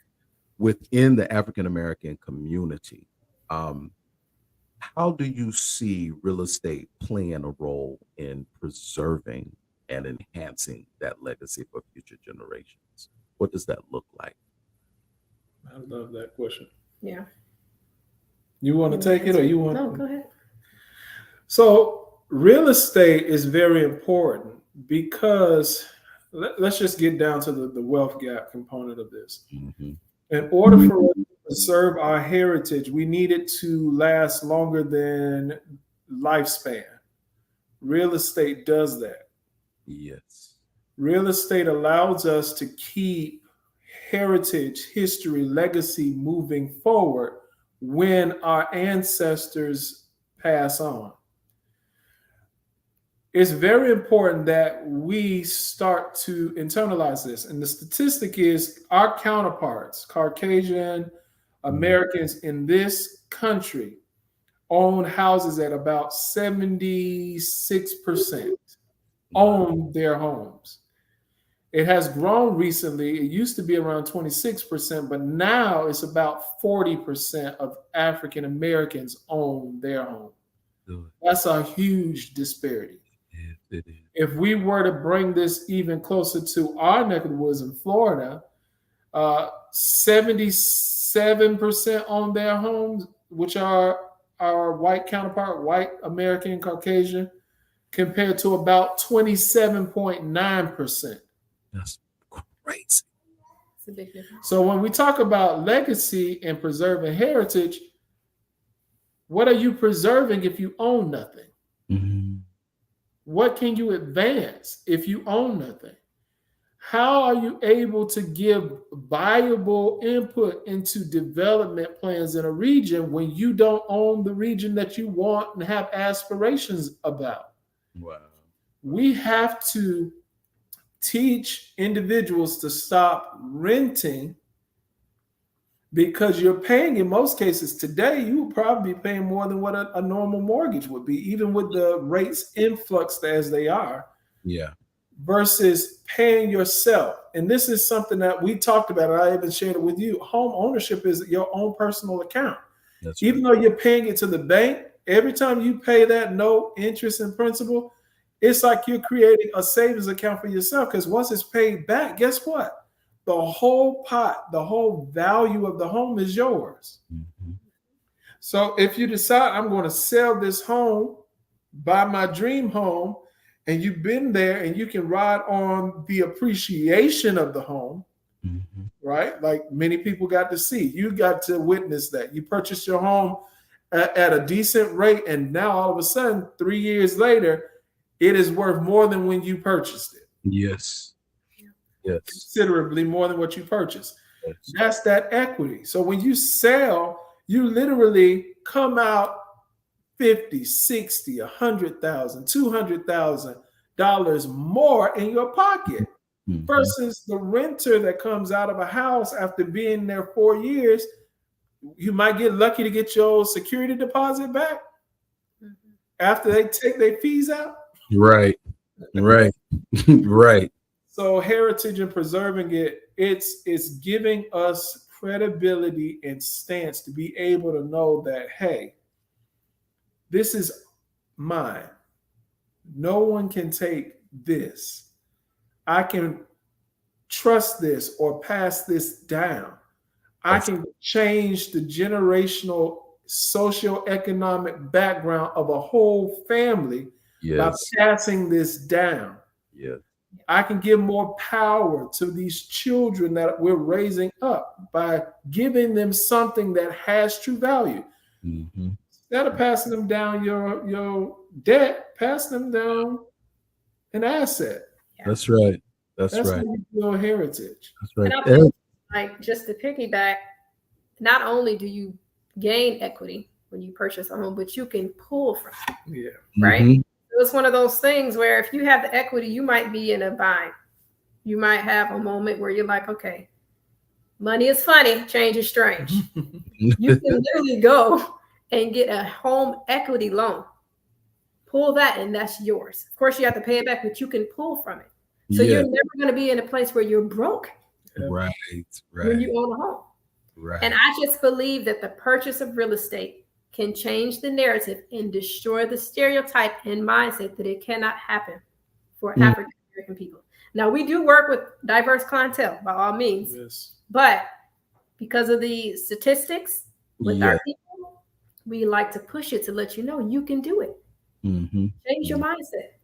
Within the African American community, how do you see real estate playing a role in preserving and enhancing that legacy for future generations? What does that look like? I love that question. Yeah. You want to take it, or you want? No, go ahead. So real estate is very important because let's just get down to the wealth gap component of this. Mm-hmm. In order for us to preserve our heritage, we need it to last longer than lifespan. Real estate does that. Yes. Real estate allows us to keep heritage, history, legacy moving forward when our ancestors pass on. It's very important that we start to internalize this. And the statistic is our counterparts, Caucasian Americans in this country, own houses at about 76% own their homes. It has grown recently. It used to be around 26%, but now it's about 40% of African Americans own their home. That's a huge disparity. It is. If we were to bring this even closer to our neck of the woods in Florida, 77% own their homes, which are our white counterpart, white American, Caucasian, compared to about 27.9%. That's crazy. It's a big difference. So when we talk about legacy and preserving heritage, what are you preserving if you own nothing? Mm-hmm. What can you advance if you own nothing? How are you able to give viable input into development plans in a region when you don't own the region that you want and have aspirations about? Wow. We have to teach individuals to stop renting, because you're paying, in most cases today, you will probably be paying more than what a normal mortgage would be, even with the rates influxed as they are. Yeah. Versus paying yourself. And this is something that we talked about, and I even shared it with you. Home ownership is your own personal account. That's even right. though you're paying it to the bank, every time you pay that note, interest and principal, it's like you're creating a savings account for yourself, because once it's paid back, guess what? The whole pot, the whole value of the home is yours. Mm-hmm. So if you decide I'm going to sell this home, buy my dream home, and you've been there and you can ride on the appreciation of the home, Mm-hmm. right? Like many people got to see. You got to witness that. You purchased your home at a decent rate, and now all of a sudden, 3 years later, it is worth more than when you purchased it. Yes. Yes. Considerably more than what you purchased. Yes. That's that equity. So when you sell, you literally come out 50, 60, 100,000, $200,000 more in your pocket, Mm-hmm. versus the renter that comes out of a house after being there 4 years. You might get lucky to get your security deposit back after they take their fees out. Right. Right. Right. So heritage and preserving it's giving us credibility and stance to be able to know that, hey, this is mine. No one can take this. I can trust this or pass this down. I can change the generational socioeconomic background of a whole family by passing this down. Yes. I can give more power to these children that we're raising up by giving them something that has true value. Mm-hmm. Instead of passing them down your debt, pass them down an asset. That's right. That's right. How you build heritage. That's right. And I think, like, just to piggyback, not only do you gain equity when you purchase a home, but you can pull from it. Yeah. Right? Mm-hmm. It's one of those things where if you have the equity, you might be in a bind. You might have a moment where you're like, okay, money is funny, change is strange. You can literally go and get a home equity loan. Pull that and that's yours. Of course, you have to pay it back, but you can pull from it. So you're never going to be in a place where you're broke. Right. When you own a home. Right. And I just believe that the purchase of real estate can change the narrative and destroy the stereotype and mindset that it cannot happen for African American people. Now, we do work with diverse clientele by all means, but because of the statistics with our people, we like to push it to let you know you can do it. Mm-hmm. Change your mindset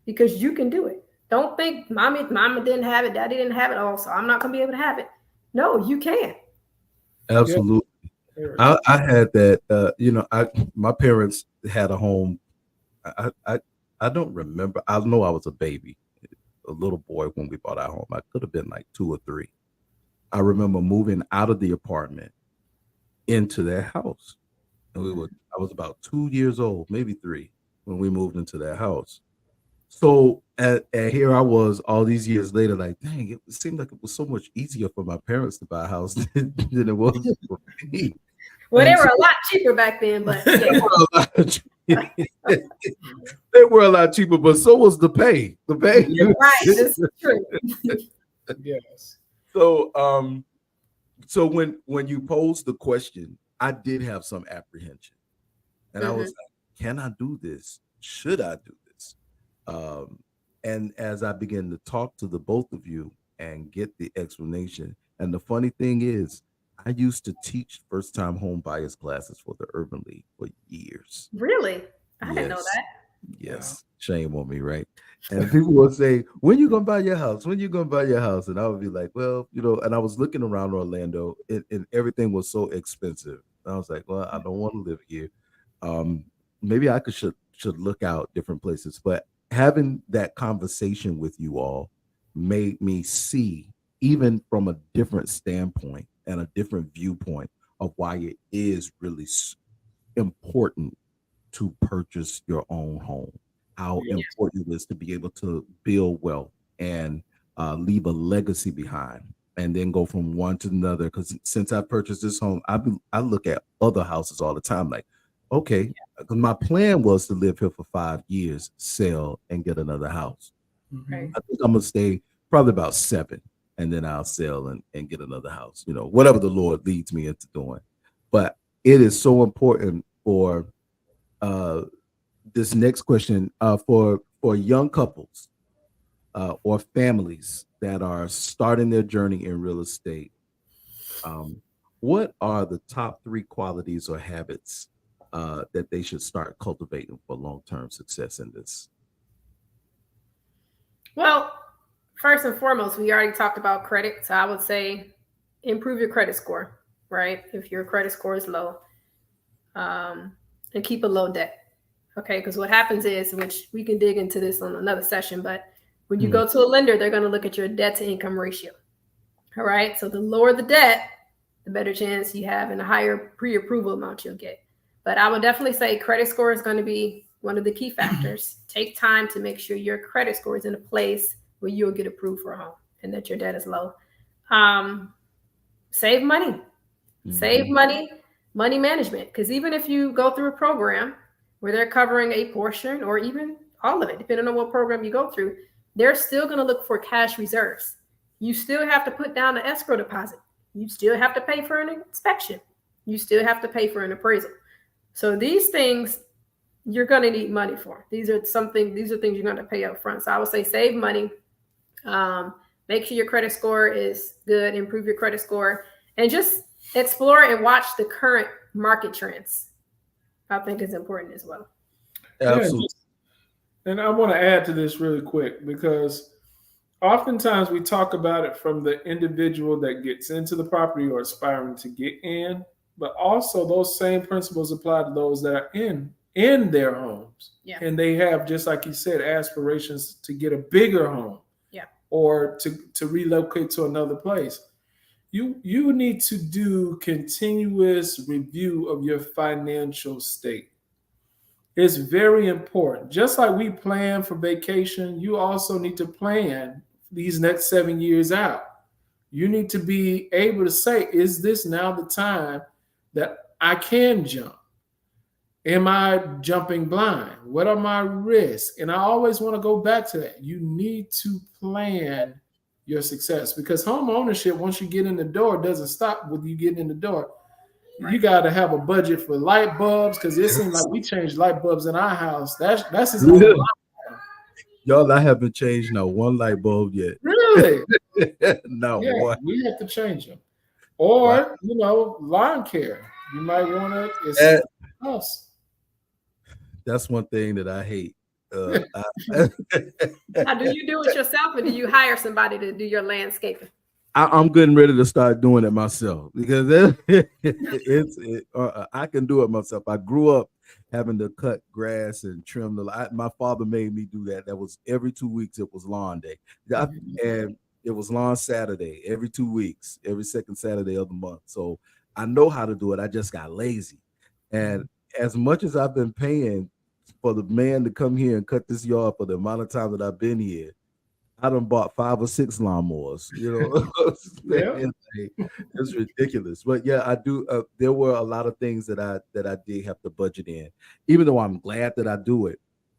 because you can do it. Don't think mama didn't have it, daddy didn't have it, so I'm not going to be able to have it. No, you can. Absolutely. I had that, my parents had a home I don't remember. I know I was a baby, a little boy when we bought our home. I could have been like 2 or 3. I remember moving out of the apartment into their house. And I was about 2 years old, maybe 3, when we moved into their house. So and here I was all these years later, like, dang, it seemed like it was so much easier for my parents to buy a house than it was for me. Well, they And were so a lot cheaper back then, but they yeah. were a lot they were a lot cheaper, but so was the pay. The pay. Right, this is true. Yes. So when you posed the question, I did have some apprehension. And I was like, can I do this? Should I do this? And as I began to talk to the both of you and get the explanation, and the funny thing is, I used to teach first time home buyers classes for the Urban League for years. Really? I didn't know Yes. that. Yes. Shame on me, right? And people would say, when you gonna buy your house? When you gonna buy your house? And I would be like, well, and I was looking around Orlando and everything was so expensive. And I was like, well, I don't want to live here. Maybe I should look out different places. But having that conversation with you all made me see, even from a different standpoint and a different viewpoint, of why it is really important to purchase your own home, how important it is to be able to build wealth and leave a legacy behind, and then go from one to another. Because since I purchased this home, I look at other houses all the time, like, okay, because my plan was to live here for 5 years, sell, and get another house. Right. I think I'm gonna stay probably about 7, and then I'll sell and get another house, whatever the Lord leads me into doing. But it is so important for this next question, for young couples or families that are starting their journey in real estate. What are the top 3 qualities or habits that they should start cultivating for long-term success in this? Well, first and foremost, we already talked about credit. So I would say improve your credit score, right? If your credit score is low, and keep a low debt. Okay, because what happens is, which we can dig into this on another session, but when you go to a lender, they're going to look at your debt to income ratio. All right, so the lower the debt, the better chance you have and the higher pre-approval amount you'll get. But I would definitely say credit score is going to be one of the key factors. Take time to make sure your credit score is in a place where you'll get approved for a home and that your debt is low. Save money. Save money, money management. Because even if you go through a program where they're covering a portion or even all of it, depending on what program you go through, they're still going to look for cash reserves. You still have to put down an escrow deposit. You still have to pay for an inspection. You still have to pay for an appraisal. So these things you're going to need money for. These are things you're going to pay up front. So I would say save money. Make sure your credit score is good. Improve your credit score. And just explore and watch the current market trends. I think is important as well. Absolutely. And I want to add to this really quick, because oftentimes we talk about it from the individual that gets into the property or aspiring to get in, but also those same principles apply to those that are in their homes. Yeah. And they have, just like you said, aspirations to get a bigger home. Yeah. Or to relocate to another place. You need to do continuous review of your financial state. It's very important. Just like we plan for vacation, you also need to plan these next 7 years out. You need to be able to say, is this now the time that I can jump? Am I jumping blind? What are my risks? And I always want to go back to that. You need to plan your success, because home ownership, once you get in the door, doesn't stop with you getting in the door. Right. You got to have a budget for light bulbs, because it seems like we changed light bulbs in our house. That's his own. Y'all, I haven't changed not one light bulb yet. Really? No, one. We have to change them. Or, lawn care. You might want to. It's us. That's one thing that I hate. How do you do it yourself, or do you hire somebody to do your landscaping? I'm getting ready to start doing it myself, because I can do it myself. I grew up having to cut grass and trim my father made me do that. That was every 2 weeks. It was lawn day. And it was lawn Saturday every 2 weeks, every second Saturday of the month. So I know how to do it. I just got lazy. And as much as I've been paying for the man to come here and cut this yard for the amount of time that I've been here, I done bought 5 or 6 lawnmowers, Yeah. it's ridiculous. But yeah, I do. There were a lot of things that I did have to budget in, even though I'm glad that I do it.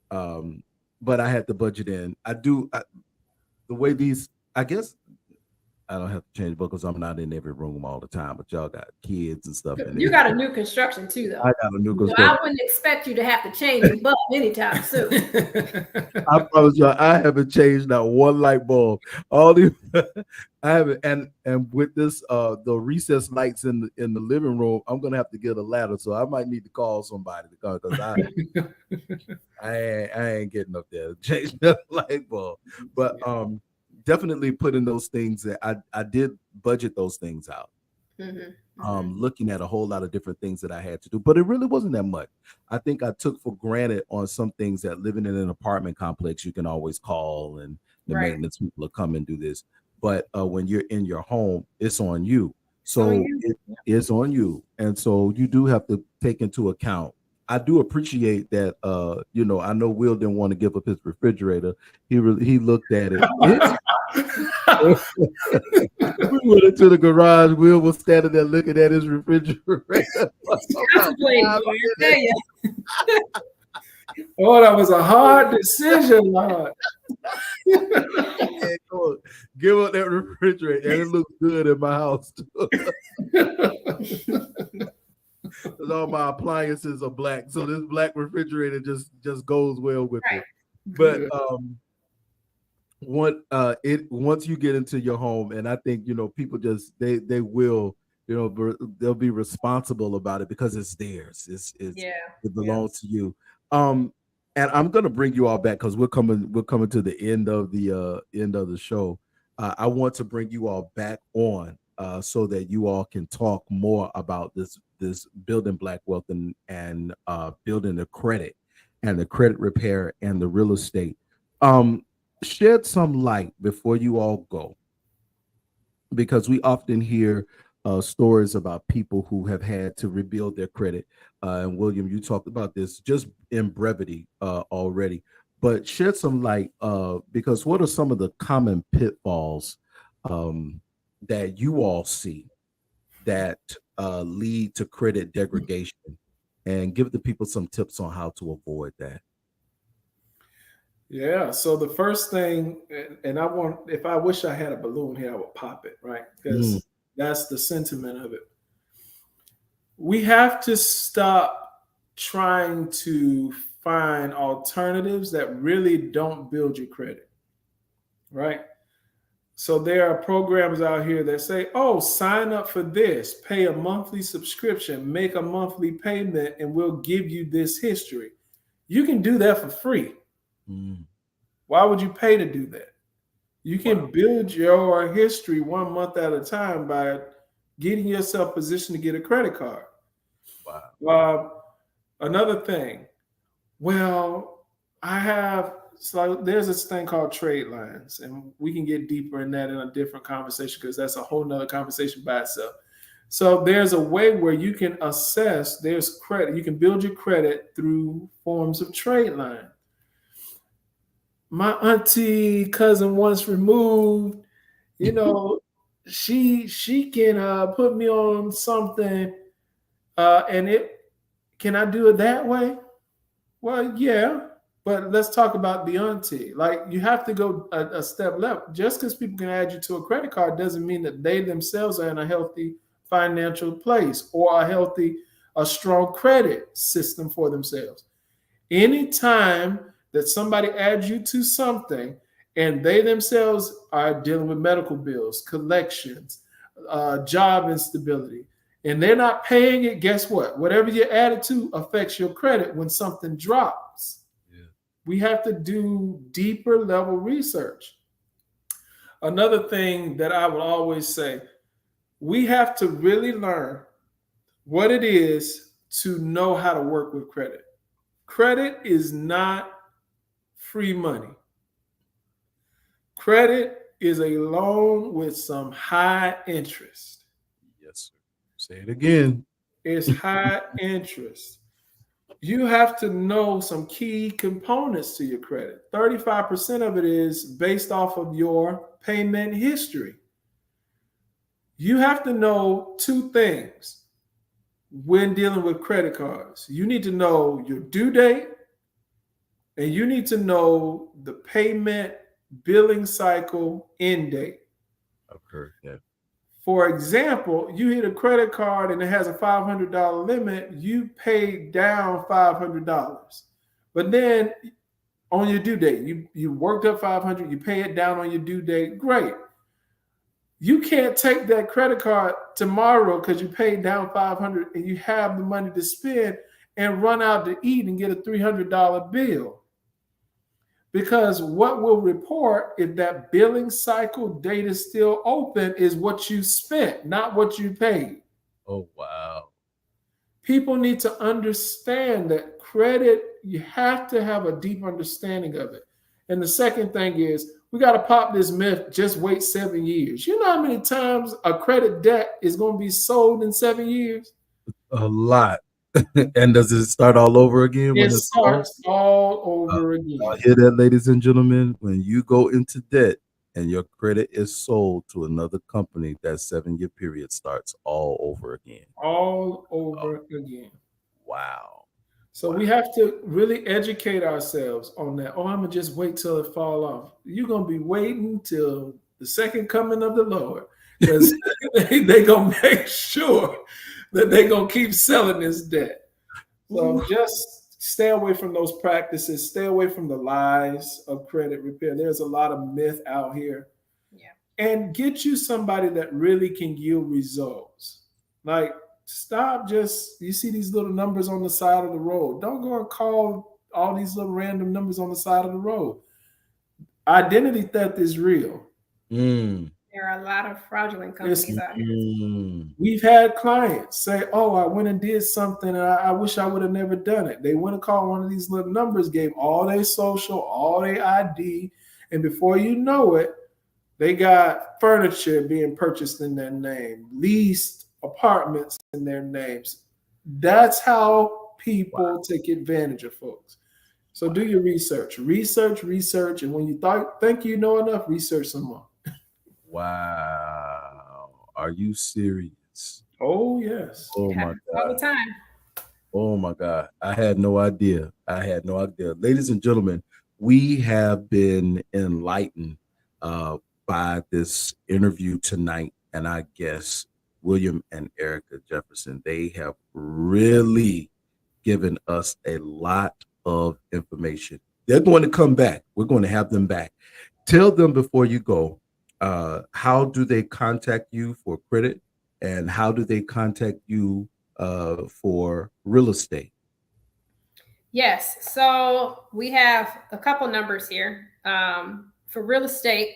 But I had to budget in. The way these, I guess I don't have to change because I'm not in every room all the time, but y'all got kids and stuff in You it. got a new construction too, though. I got a new So construction. I wouldn't expect you to have to change your bulb anytime soon. I promise you, I haven't changed not one light bulb. All these, I haven't, and with this, the recessed lights in the living room, I'm gonna have to get a ladder, so I might need to call somebody to come because I ain't getting up there to change the light bulb. But definitely putting those things that I did budget those things out. Looking at a whole lot of different things that I had to do, but it really wasn't that much. I think I took for granted on some things that living in an apartment complex, you can always call and the Right. maintenance people will come and do this. But when you're in your home, it's on you. on So you. it is on you. And so you do have to take into account. I do appreciate that. I know Will didn't want to give up his refrigerator. He looked at it. We went into the garage. Will was standing there looking at his refrigerator. Contemplating, boy, I tell you. Oh, that was a hard decision, Lord. Yeah, come on. Give up that refrigerator, and it looks good in my house too. All my appliances are black, so this black refrigerator just goes well with it. But once you get into your home, and I think people just they will they'll be responsible about it because it's theirs. It belongs to you. And I'm gonna bring you all back because we're coming to the end of the show. I want to bring you all back on so that you all can talk more about this building black wealth and building the credit and the credit repair and the real estate. Shed some light before you all go, because we often hear stories about people who have had to rebuild their credit. And William, you talked about this just in brevity already, but shed some light because what are some of the common pitfalls that you all see that lead to credit degradation, and give the people some tips on how to avoid that? Yeah. So the first thing, and if I wish I had a balloon here, I would pop it, right? Because that's the sentiment of it. We have to stop trying to find alternatives that really don't build your credit, right? So there are programs out here that say, oh, sign up for this, pay a monthly subscription, make a monthly payment, and we'll give you this history. You can do that for free. Why would you pay to do that? You can build your history 1 month at a time by getting yourself positioned to get a credit card. Another thing, there's this thing called trade lines, and we can get deeper in that in a different conversation because that's a whole nother conversation by itself. So there's a way where you can assess, there's credit, you can build your credit through forms of trade line. My auntie cousin once removed, she can put me on something, and can I do it that way? Well, yeah, but let's talk about the auntie. Like, you have to go a step left. Just because people can add you to a credit card doesn't mean that they themselves are in a healthy financial place or a strong credit system for themselves. Anytime that somebody adds you to something and they themselves are dealing with medical bills, collections, job instability, and they're not paying it, guess what? Whatever you added to affects your credit when something drops. We have to do deeper level research. Another thing that I would always say, we have to really learn what it is to know how to work with credit. Credit is not free money. Credit is a loan with some high interest. Yes, sir. Say it again. It's high interest. You have to know some key components to your credit. 35% of it is based off of your payment history. You have to know two things when dealing with credit cards. You need to know your due date and you need to know the payment billing cycle end date. I've heard that. For example, you hit a credit card and it has a $500 limit, you pay down $500. But then on your due date, you worked up 500, you pay it down on your due date, great. You can't take that credit card tomorrow because you paid down 500 and you have the money to spend and run out to eat and get a $300 bill. Because what will report if that billing cycle date is still open is what you spent, not what you paid. Oh, wow. People need to understand that credit, you have to have a deep understanding of it. And the second thing is, we got to pop this myth, just wait 7 years. You know how many times a credit debt is going to be sold in 7 years? A lot. And does it start all over again when It it's sold? starts all over again. Hear that, ladies and gentlemen? When you go into debt and your credit is sold to another company, that 7-year period starts all over again. All over again. Wow. So we have to really educate ourselves on that. Oh, I'm going to just wait till it fall off. You're going to be waiting till the second coming of the Lord because they're going to make sure that they're going to keep selling this debt. So just stay away from those practices. Stay away from the lies of credit repair. There's a lot of myth out here. Yeah. And get you somebody that really can yield results. Like, stop just, you see these little numbers on the side of the road. Don't go and call all these little random numbers on the side of the road. Identity theft is real. There are a lot of fraudulent companies out here. We've had clients say, oh, I went and did something and I wish I would have never done it. They went and called one of these little numbers, gave all their social, all their ID, and before you know it, they got furniture being purchased in their name, leased apartments in their names. That's how people take advantage of folks. So do your research, and when you think you know enough, research some more. Wow. Are you serious? Oh, yes. Oh, It my happens all the God. time. Oh, my God. I had no idea. Ladies and gentlemen, we have been enlightened by this interview tonight. And I guess William and Erica Jefferson, they have really given us a lot of information. They're going to come back. We're going to have them back. Tell them before you go, how do they contact you for credit and how do they contact you for real estate? Yes. So we have a couple numbers here. For real estate,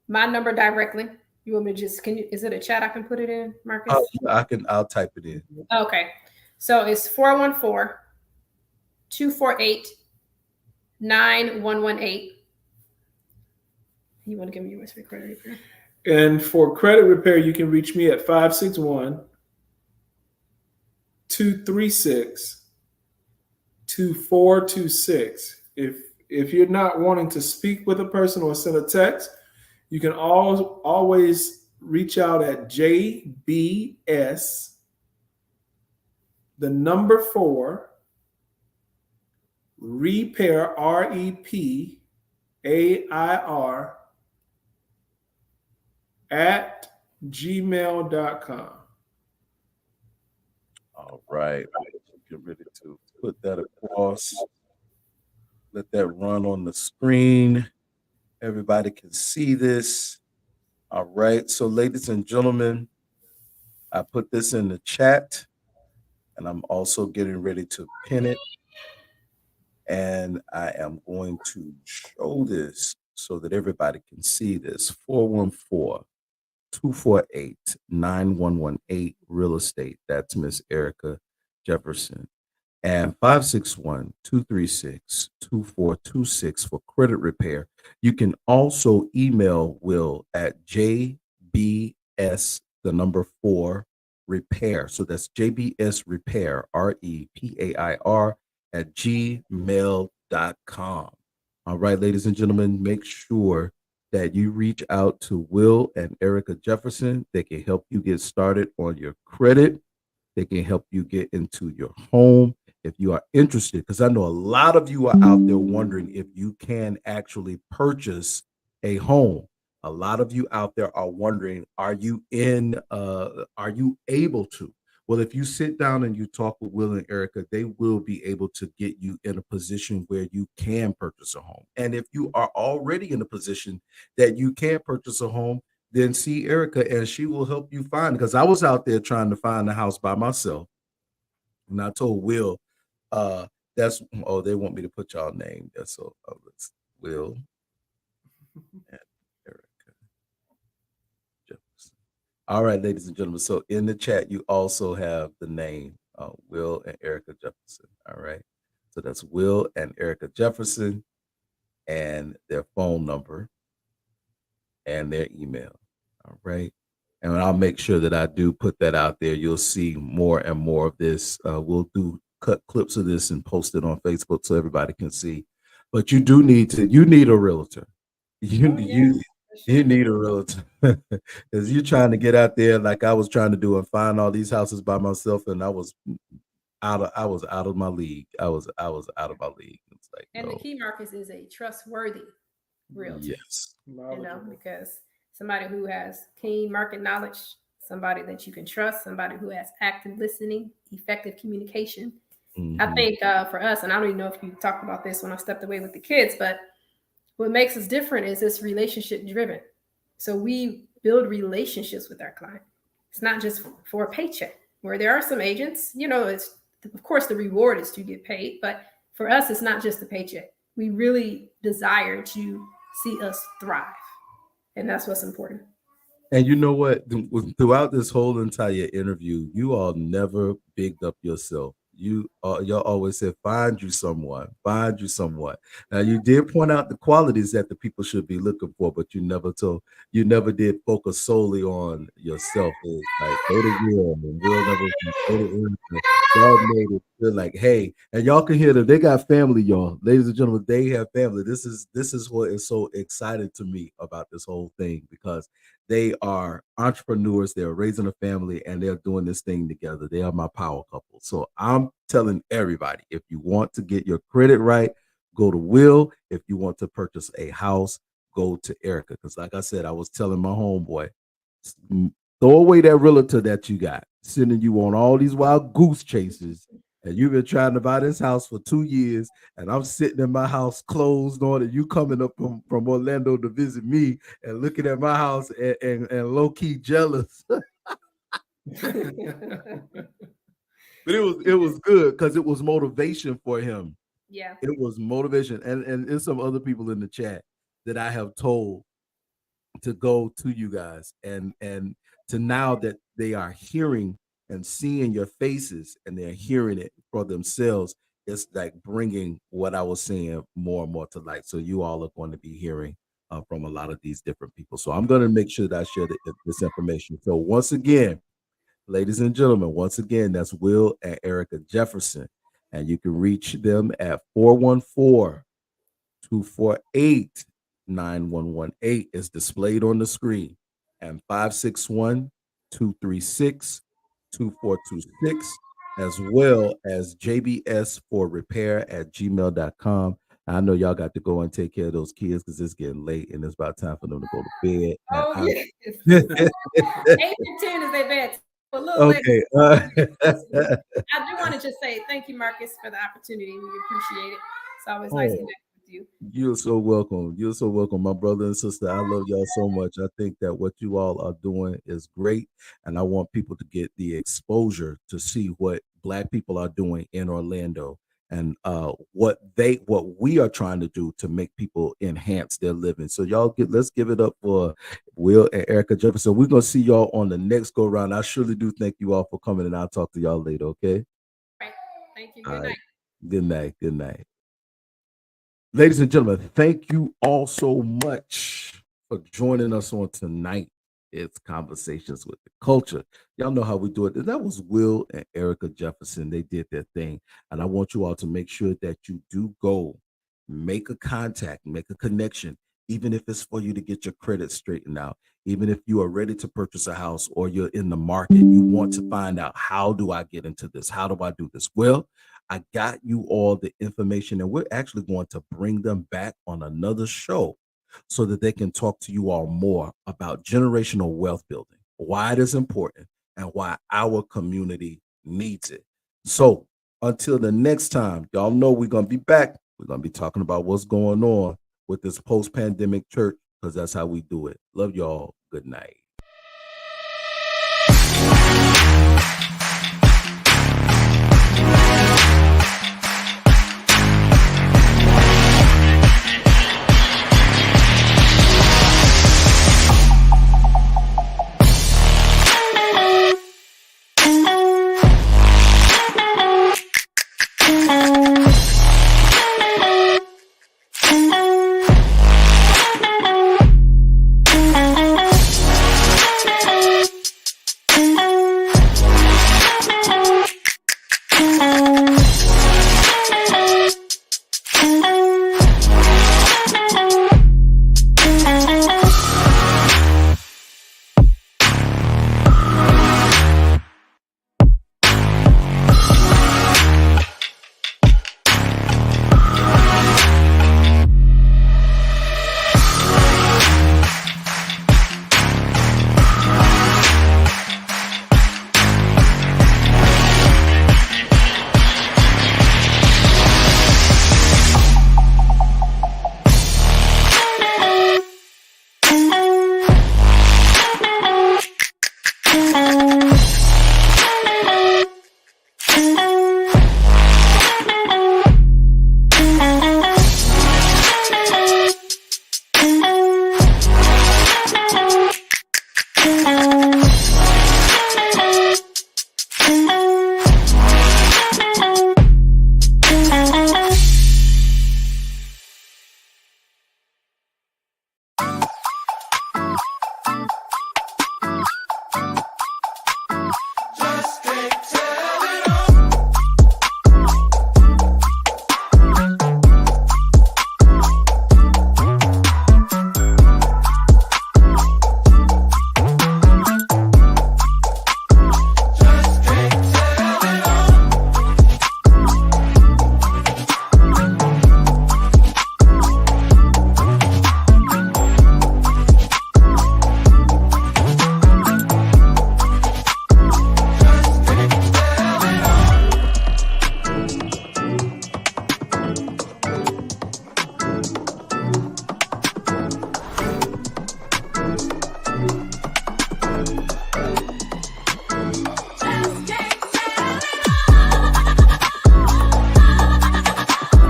my number directly. You want me to just, is it a chat I can put it in, Marcus? I'll type it in. Okay. So it's 414-248-9118. You want to give me yours for credit repair? And for credit repair, you can reach me at 561-236-2426. If you're not wanting to speak with a person or send a text, you can always reach out at JBS, the number 4, repair, REPAIR, at gmail.com. All right. Get ready to put that across. Let that run on the screen. Everybody can see this. All right. So, ladies and gentlemen, I put this in the chat and I'm also getting ready to pin it. And I am going to show this so that everybody can see this. 414-248-9118 real estate. That's Miss Erica Jefferson, and 561-236-2426 for credit repair. You can also email Will at JBS, the number 4, repair. So that's JBS repair, REPAIR, at gmail.com. All right, ladies and gentlemen, make sure that you reach out to Will and Erica Jefferson. They can help you get started on your credit. They can help you get into your home if you are interested. Because I know a lot of you are out there wondering if you can actually purchase a home. A lot of you out there are wondering, are you able to? Well, if you sit down and you talk with Will and Erica, they will be able to get you in a position where you can purchase a home. And if you are already in a position that you can purchase a home, then see Erica and she will help you find. Because I was out there trying to find the house by myself, and I told Will, that's they want me to put y'all name there. So it's Will and Erica Jefferson. All right, ladies and gentlemen. So in the chat, you also have the name Will and Erica Jefferson. All right. So that's Will and Erica Jefferson and their phone number and their email. All right. And I'll make sure that I do put that out there. You'll see more and more of this. We'll do cut clips of this and post it on Facebook so everybody can see. But you need a realtor. You need a realtor because you're trying to get out there like I was trying to do and find all these houses by myself, and I was out of my league. I was out of my league. It's like, And the key, Marcus, is a trustworthy realtor. yes, Because somebody who has keen market knowledge, somebody that you can trust, somebody who has active listening, effective communication. Mm-hmm. I think for us, and I don't even know if you talked about this when I stepped away with the kids, but what makes us different is it's relationship driven. So we build relationships with our client. It's not just for a paycheck. Where there are some agents, it's of course the reward is to get paid, but for us, it's not just the paycheck. We really desire to see us thrive. And that's what's important. And you know what? Throughout this whole entire interview, you all never bigged up yourself. Y'all always said, find you someone. Now you did point out the qualities that the people should be looking for, but you never did focus solely on yourself. It's like go to Will and Will never go to Erica. Y'all made it feel like, hey, and y'all can hear them. They got family, y'all. Ladies and gentlemen, they have family. This is what is so exciting to me about this whole thing, because they are entrepreneurs, they're raising a family, and they're doing this thing together. They are my power couple. So I'm telling everybody, if you want to get your credit right, go to Will. If you want to purchase a house, go to Erica. Because like I said, I was telling my homeboy, throw away that realtor that you got, sending you on all these wild goose chases. And you've been trying to buy this house for 2 years, and I'm sitting in my house closed on it. You coming up from Orlando to visit me and looking at my house and low-key jealous. But it was good because it was motivation for him. Yeah. It was motivation. And there's some other people in the chat that I have told to go to you guys and to now that they are hearing and seeing your faces and they're hearing it for themselves, it's like bringing what I was saying more and more to light. So you all are going to be hearing from a lot of these different people. So I'm going to make sure that I share this information. So once again, ladies and gentlemen, once again, that's Will and Erica Jefferson. And you can reach them at 414-248-9118 is displayed on the screen, and 561-236-2426, as well as JBS for repair at gmail.com. I know y'all got to go and take care of those kids because it's getting late and it's about time for them to go to bed. Oh, yes. 8:15 is their bed. A little okay. late. I do want to just say thank you, Marcus, for the opportunity. We appreciate it. It's always nice connecting with you. You're so welcome. You're so welcome, my brother and sister. I love y'all so much. I think that what you all are doing is great, and I want people to get the exposure to see what Black people are doing in Orlando and what we are trying to do to make people enhance their living. So let's give it up for Will and Erica Jefferson. We're gonna see y'all on the next go round. I surely do thank you all for coming, and I'll talk to y'all later. Okay. Thank you. All Good right. night. Good night. Good night. Ladies and gentlemen, thank you all so much for joining us on tonight. It's Conversations with the Culture. Y'all know how we do it. And that was Will and Erica Jefferson. They did their thing. And I want you all to make sure that you do go make a contact, make a connection, even if it's for you to get your credit straightened out, even if you are ready to purchase a house or you're in the market, you want to find out, how do I get into this? How do I do this? Well, I got you all the information, and we're actually going to bring them back on another show so that they can talk to you all more about generational wealth building, why it is important, and why our community needs it. So until the next time, y'all know we're going to be back. We're going to be talking about what's going on with this post-pandemic church, because that's how we do it. Love y'all. Good night.